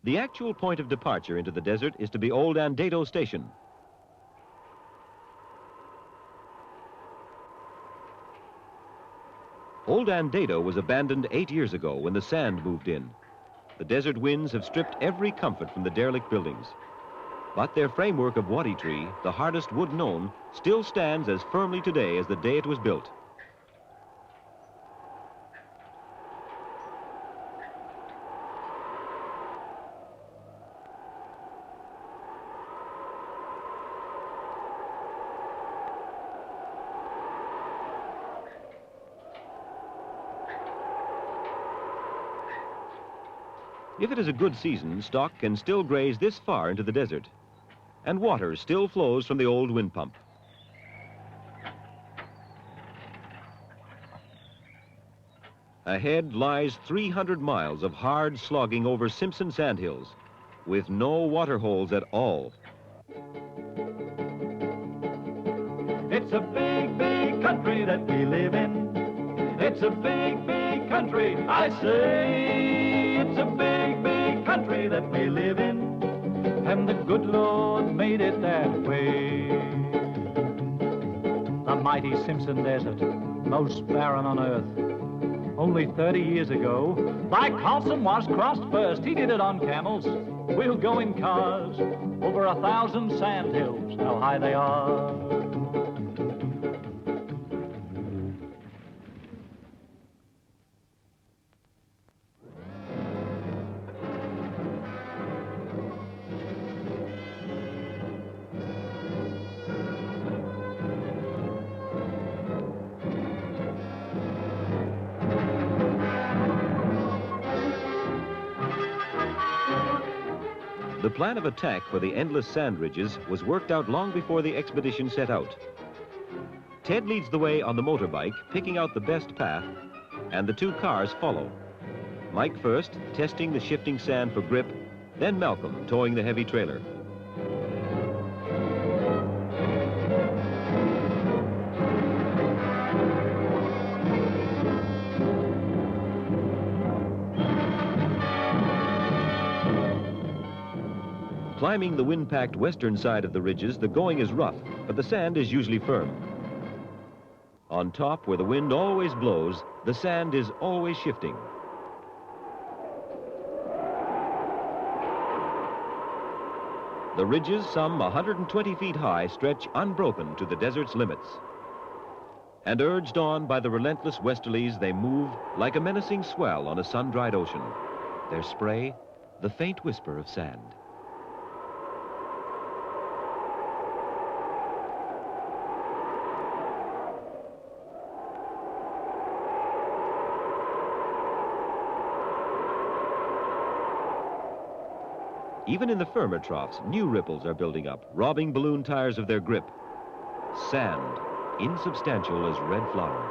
The actual point of departure into the desert is to be Old Andado Station. Old Andado was abandoned 8 years ago when the sand moved in. The desert winds have stripped every comfort from the derelict buildings. But their framework of waddy tree, the hardest wood known, still stands as firmly today as the day it was built. If it is a good season, stock can still graze this far into the desert, and water still flows from the old wind pump. Ahead lies 300 miles of hard slogging over Simpson sandhills, with no water holes at all. It's a big, big country that we live in. It's a big, big country, I say. It's a big, big country that we live in, and the good Lord made it that way. The mighty Simpson Desert, most barren on earth. Only 30 years ago, by Carlson was crossed first. He did it on camels. We'll go in cars over 1,000 sand hills, how high they are. The plan of attack for the endless sand ridges was worked out long before the expedition set out. Ted leads the way on the motorbike, picking out the best path, and the two cars follow. Mike first, testing the shifting sand for grip, then Malcolm towing the heavy trailer. Climbing the wind-packed western side of the ridges, the going is rough, but the sand is usually firm. On top, where the wind always blows, the sand is always shifting. The ridges, some 120 feet high, stretch unbroken to the desert's limits. And urged on by the relentless westerlies, they move like a menacing swell on a sun-dried ocean. Their spray, the faint whisper of sand. Even in the firmer troughs, new ripples are building up, robbing balloon tires of their grip. Sand, insubstantial as red flour.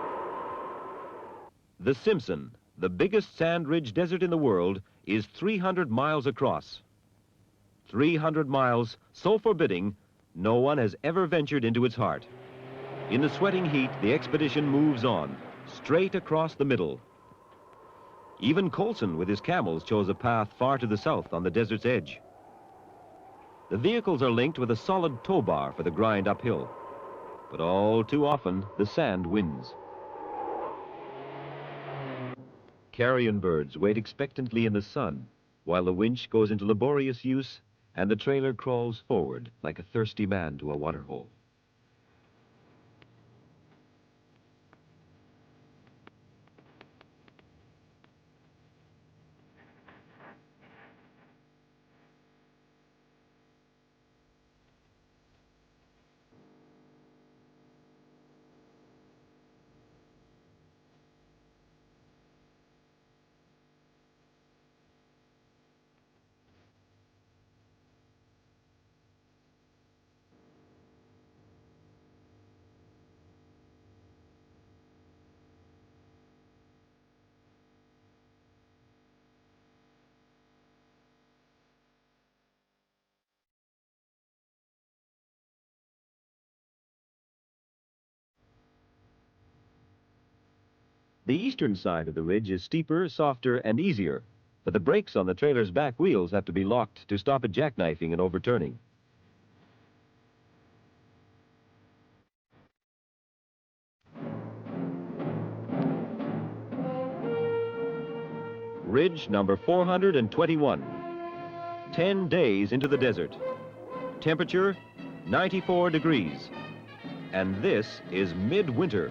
The Simpson, the biggest sand-ridged desert in the world, is 300 miles across. 300 miles so forbidding, no one has ever ventured into its heart. In the sweating heat, the expedition moves on, straight across the middle. Even Colson with his camels chose a path far to the south on the desert's edge. The vehicles are linked with a solid tow bar for the grind uphill. But all too often, the sand wins. Carrion birds wait expectantly in the sun, while the winch goes into laborious use and the trailer crawls forward like a thirsty man to a waterhole. The eastern side of the ridge is steeper, softer, and easier, but the brakes on the trailer's back wheels have to be locked to stop it jackknifing and overturning. Ridge number 421. 10 days into the desert. Temperature, 94 degrees. And this is midwinter.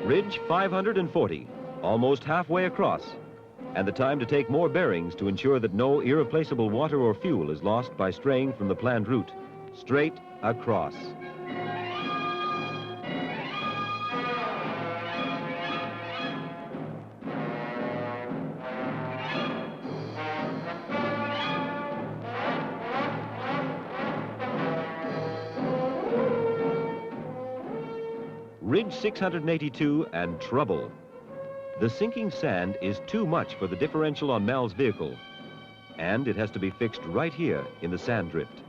Ridge 540, almost halfway across, and the time to take more bearings to ensure that no irreplaceable water or fuel is lost by straying from the planned route. Straight across. Ridge 682 and trouble. The sinking sand is too much for the differential on Mal's vehicle, and it has to be fixed right here in the sand drift.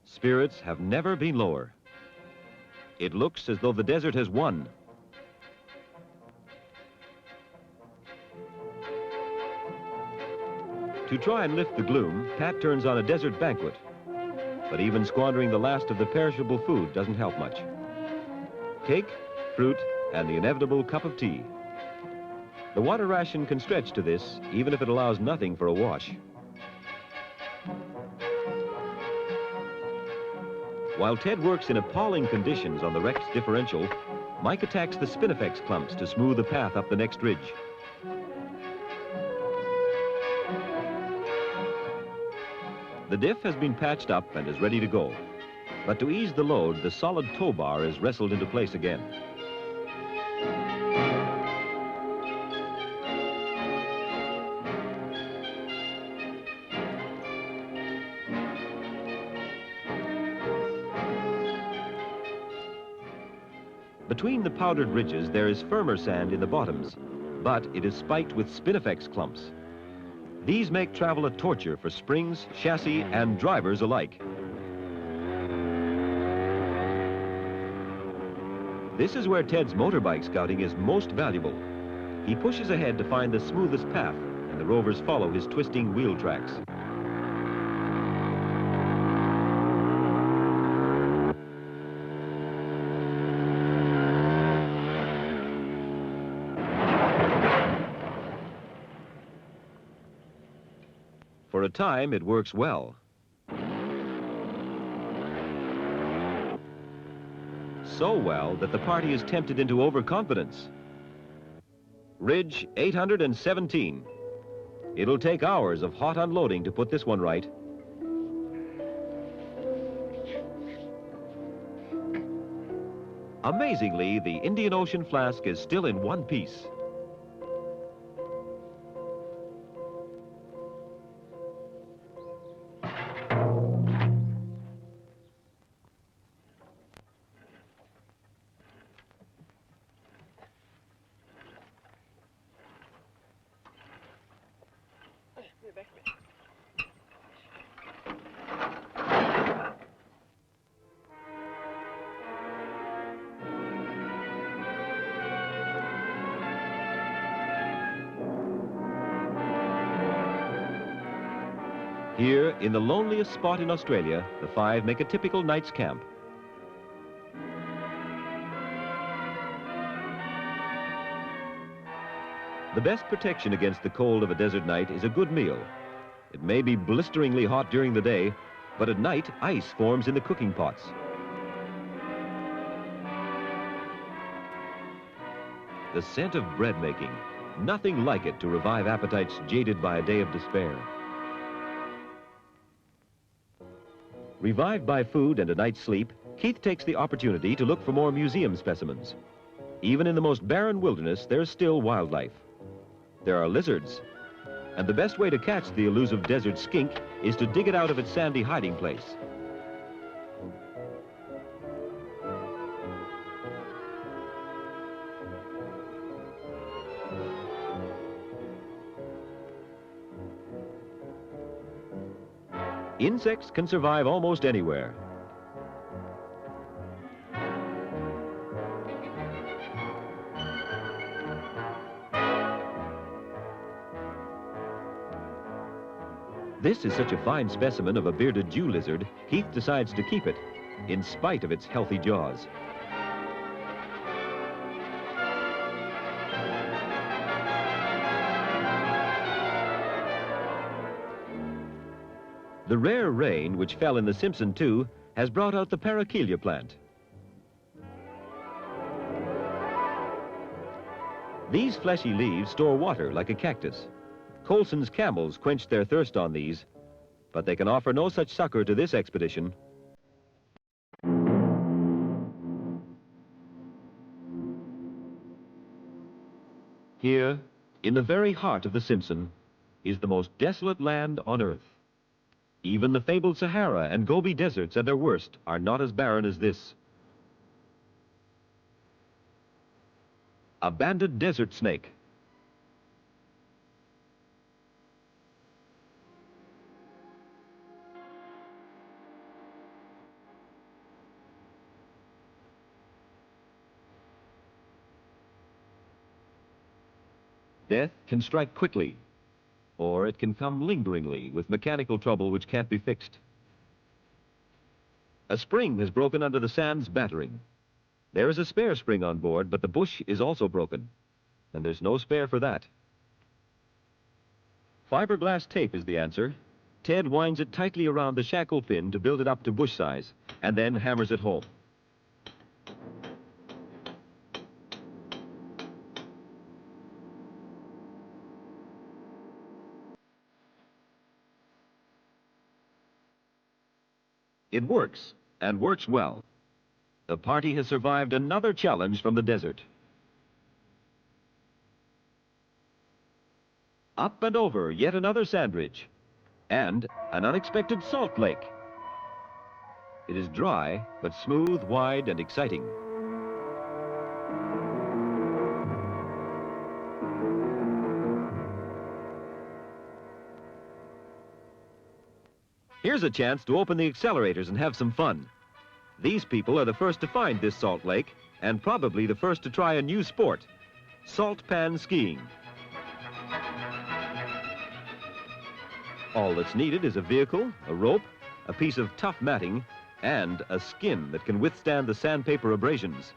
Spirits have never been lower. It looks as though the desert has won. To try and lift the gloom, Pat turns on a desert banquet. But even squandering the last of the perishable food doesn't help much. Cake, fruit, and the inevitable cup of tea. The water ration can stretch to this, even if it allows nothing for a wash. While Ted works in appalling conditions on the wrecked differential, Mike attacks the spinifex clumps to smooth the path up the next ridge. The diff has been patched up and is ready to go. But to ease the load, the solid tow bar is wrestled into place again. Between the powdered ridges, there is firmer sand in the bottoms, but it is spiked with spinifex clumps. These make travel a torture for springs, chassis, and drivers alike. This is where Ted's motorbike scouting is most valuable. He pushes ahead to find the smoothest path, and the Rovers follow his twisting wheel tracks. For a time, it works well. So well that the party is tempted into overconfidence. Ridge 817. It'll take hours of hot unloading to put this one right. Amazingly, the Indian Ocean flask is still in one piece. Here, in the loneliest spot in Australia, the five make a typical night's camp. The best protection against the cold of a desert night is a good meal. It may be blisteringly hot during the day, but at night, ice forms in the cooking pots. The scent of bread making, nothing like it to revive appetites jaded by a day of despair. Revived by food and a night's sleep, Keith takes the opportunity to look for more museum specimens. Even in the most barren wilderness, there's still wildlife. There are lizards, and the best way to catch the elusive desert skink is to dig it out of its sandy hiding place. Insects can survive almost anywhere. This is such a fine specimen of a bearded Jew lizard, Keith decides to keep it, in spite of its healthy jaws. The rare rain, which fell in the Simpson too, has brought out the parakelia plant. These fleshy leaves store water like a cactus. Colson's camels quenched their thirst on these, but they can offer no such succor to this expedition. Here, in the very heart of the Simpson, is the most desolate land on Earth. Even the fabled Sahara and Gobi deserts at their worst are not as barren as this. A banded desert snake. Death can strike quickly, or it can come lingeringly with mechanical trouble which can't be fixed. A spring has broken under the sand's battering. There is a spare spring on board, but the bush is also broken, and there's no spare for that. Fiberglass tape is the answer. Ted winds it tightly around the shackle fin to build it up to bush size, and then hammers it home. It works, and works well. The party has survived another challenge from the desert. Up and over yet another sand ridge, and an unexpected salt lake. It is dry, but smooth, wide, and exciting. Here's a chance to open the accelerators and have some fun. These people are the first to find this salt lake and probably the first to try a new sport, salt pan skiing. All that's needed is a vehicle, a rope, a piece of tough matting, and a skin that can withstand the sandpaper abrasions.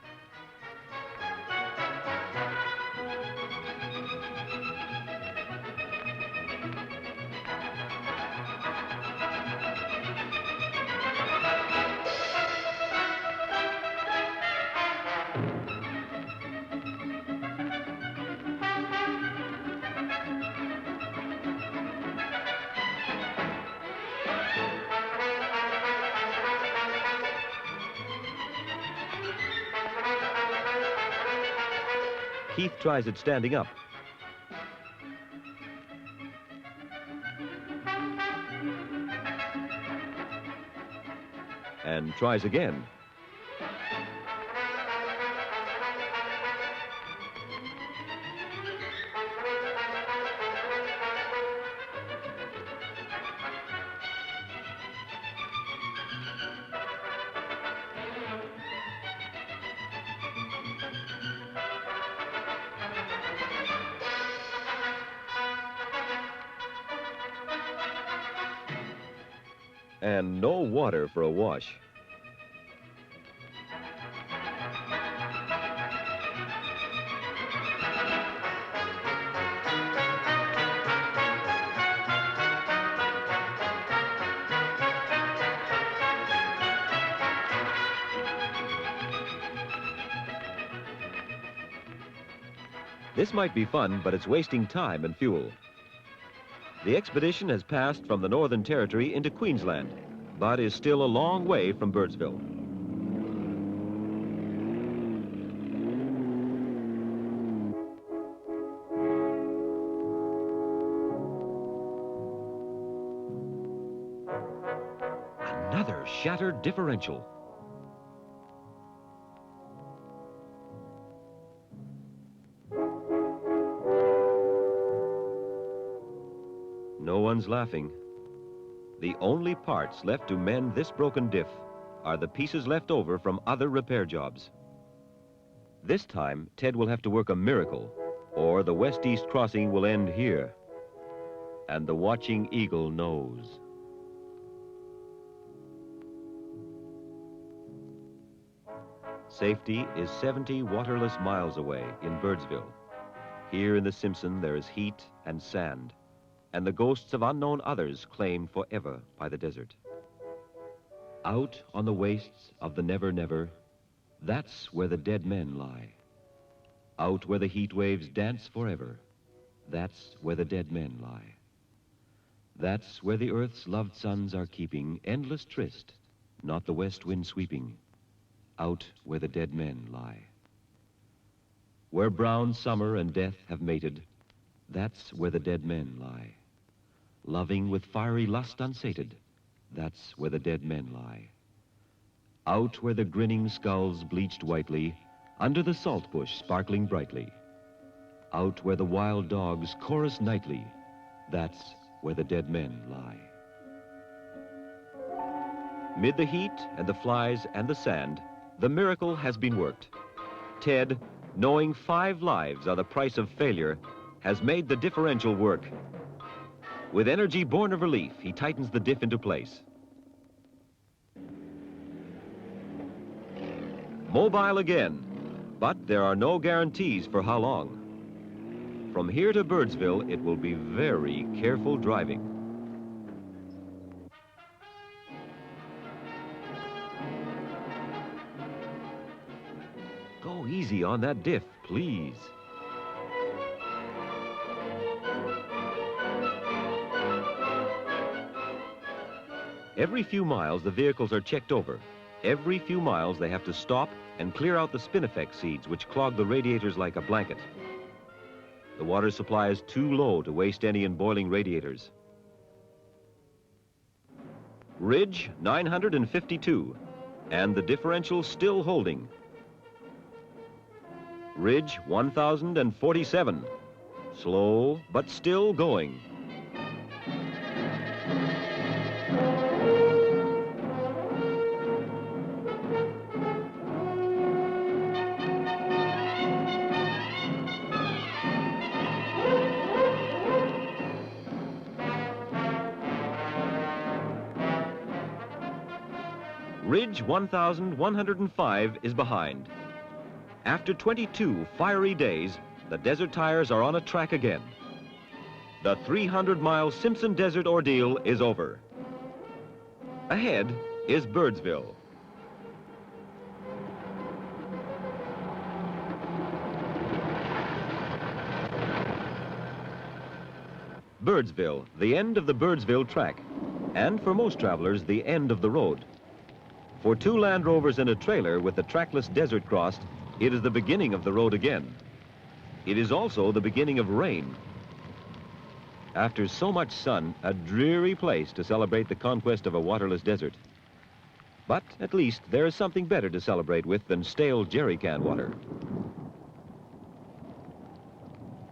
Keith tries it standing up. And tries again. And no water for a wash. This might be fun, but it's wasting time and fuel. The expedition has passed from the Northern Territory into Queensland, but is still a long way from Birdsville. Another shattered differential. No one's laughing. The only parts left to mend this broken diff are the pieces left over from other repair jobs. This time, Ted will have to work a miracle, or the west-east crossing will end here. And the watching eagle knows. Safety is 70 waterless miles away in Birdsville. Here in the Simpson, there is heat and sand, and the ghosts of unknown others claimed forever by the desert. Out on the wastes of the never-never, that's where the dead men lie. Out where the heat waves dance forever, that's where the dead men lie. That's where the earth's loved sons are keeping endless tryst, not the west wind sweeping. Out where the dead men lie. Where brown summer and death have mated, that's where the dead men lie. Loving with fiery lust unsated, that's where the dead men lie. Out where the grinning skulls bleached whitely, under the salt bush sparkling brightly. Out where the wild dogs chorus nightly, that's where the dead men lie. Mid the heat and the flies and the sand, the miracle has been worked. Ted, knowing 5 lives are the price of failure, has made the differential work. With energy born of relief, he tightens the diff into place. Mobile again, but there are no guarantees for how long. From here to Birdsville, it will be very careful driving. Go easy on that diff, please. Every few miles, the vehicles are checked over. Every few miles, they have to stop and clear out the spin effect seeds, which clog the radiators like a blanket. The water supply is too low to waste any in boiling radiators. Ridge 952, and the differential still holding. Ridge 1047, slow but still going. Ridge 1105 is behind. After 22 fiery days, the desert tires are on a track again. The 300-mile Simpson Desert ordeal is over. Ahead is Birdsville. Birdsville, the end of the Birdsville track, and for most travelers, the end of the road. For 2 Land Rovers and a trailer with the trackless desert crossed, it is the beginning of the road again. It is also the beginning of rain. After so much sun, a dreary place to celebrate the conquest of a waterless desert. But at least there is something better to celebrate with than stale jerry can water.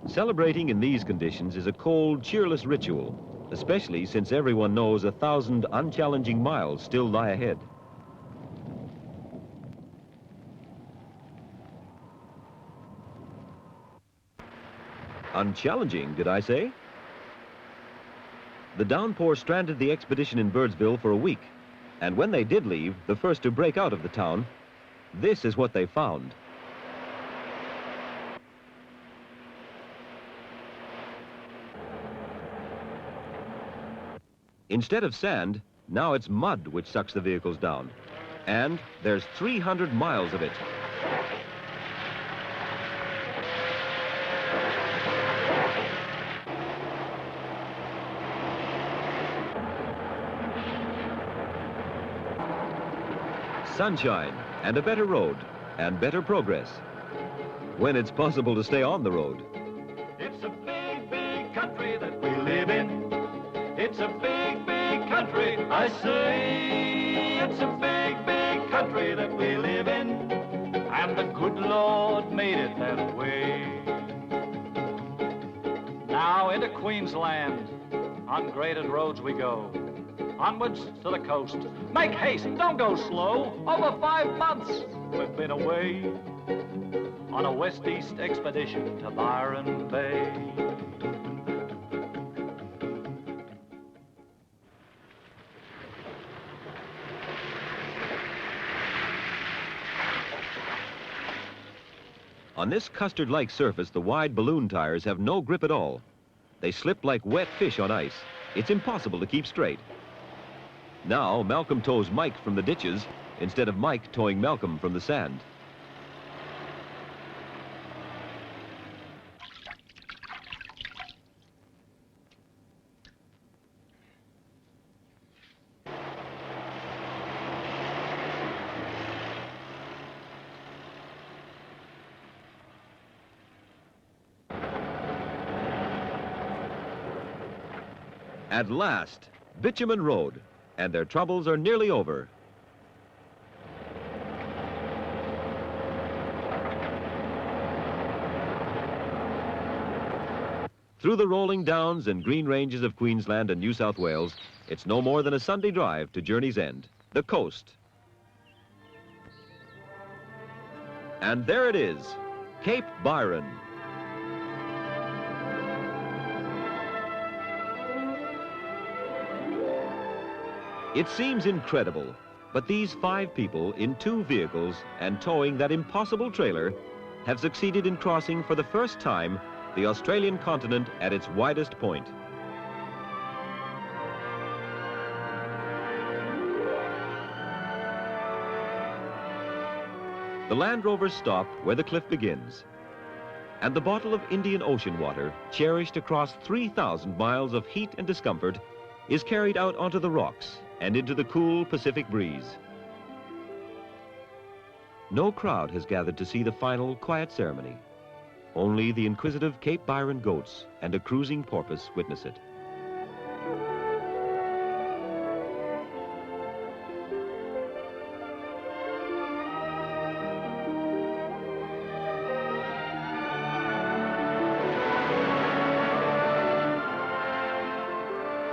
Celebrating in these conditions is a cold, cheerless ritual, especially since everyone knows 1,000 unchallenging miles still lie ahead. Unchallenging, did I say? The downpour stranded the expedition in Birdsville for a week, and when they did leave, the first to break out of the town, this is what they found. Instead of sand, now it's mud which sucks the vehicles down. And there's 300 miles of it. Sunshine, and a better road, and better progress. When it's possible to stay on the road. It's a big, big country that we live in. It's a big, big country, I say. It's a big, big country that we live in. And the good Lord made it that way. Now into Queensland, on graded roads we go. Onwards to the coast. Make haste, don't go slow. Over 5 months we've been away on a west-east expedition to Byron Bay. On this custard-like surface, the wide balloon tires have no grip at all. They slip like wet fish on ice. It's impossible to keep straight. Now, Malcolm tows Mike from the ditches instead of Mike towing Malcolm from the sand. At last, Bitumen Road, and their troubles are nearly over. Through the rolling downs and green ranges of Queensland and New South Wales, it's no more than a Sunday drive to Journey's End, the coast. And there it is, Cape Byron. It seems incredible, but these 5 people in 2 vehicles and towing that impossible trailer have succeeded in crossing for the first time the Australian continent at its widest point. The Land Rovers stop where the cliff begins, and the bottle of Indian Ocean water, cherished across 3,000 miles of heat and discomfort, is carried out onto the rocks and into the cool Pacific breeze. No crowd has gathered to see the final quiet ceremony. Only the inquisitive Cape Byron goats and a cruising porpoise witness it.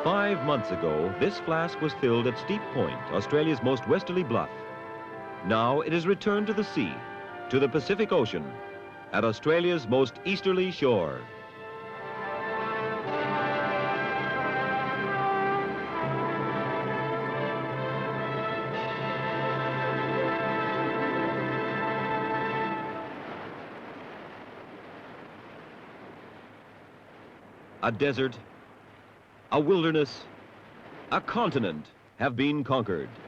Five months ago, this flask was filled at Steep Point, Australia's most westerly bluff. Now it is returned to the sea, to the Pacific Ocean, at Australia's most easterly shore. a desert, a wilderness, a continent have been conquered.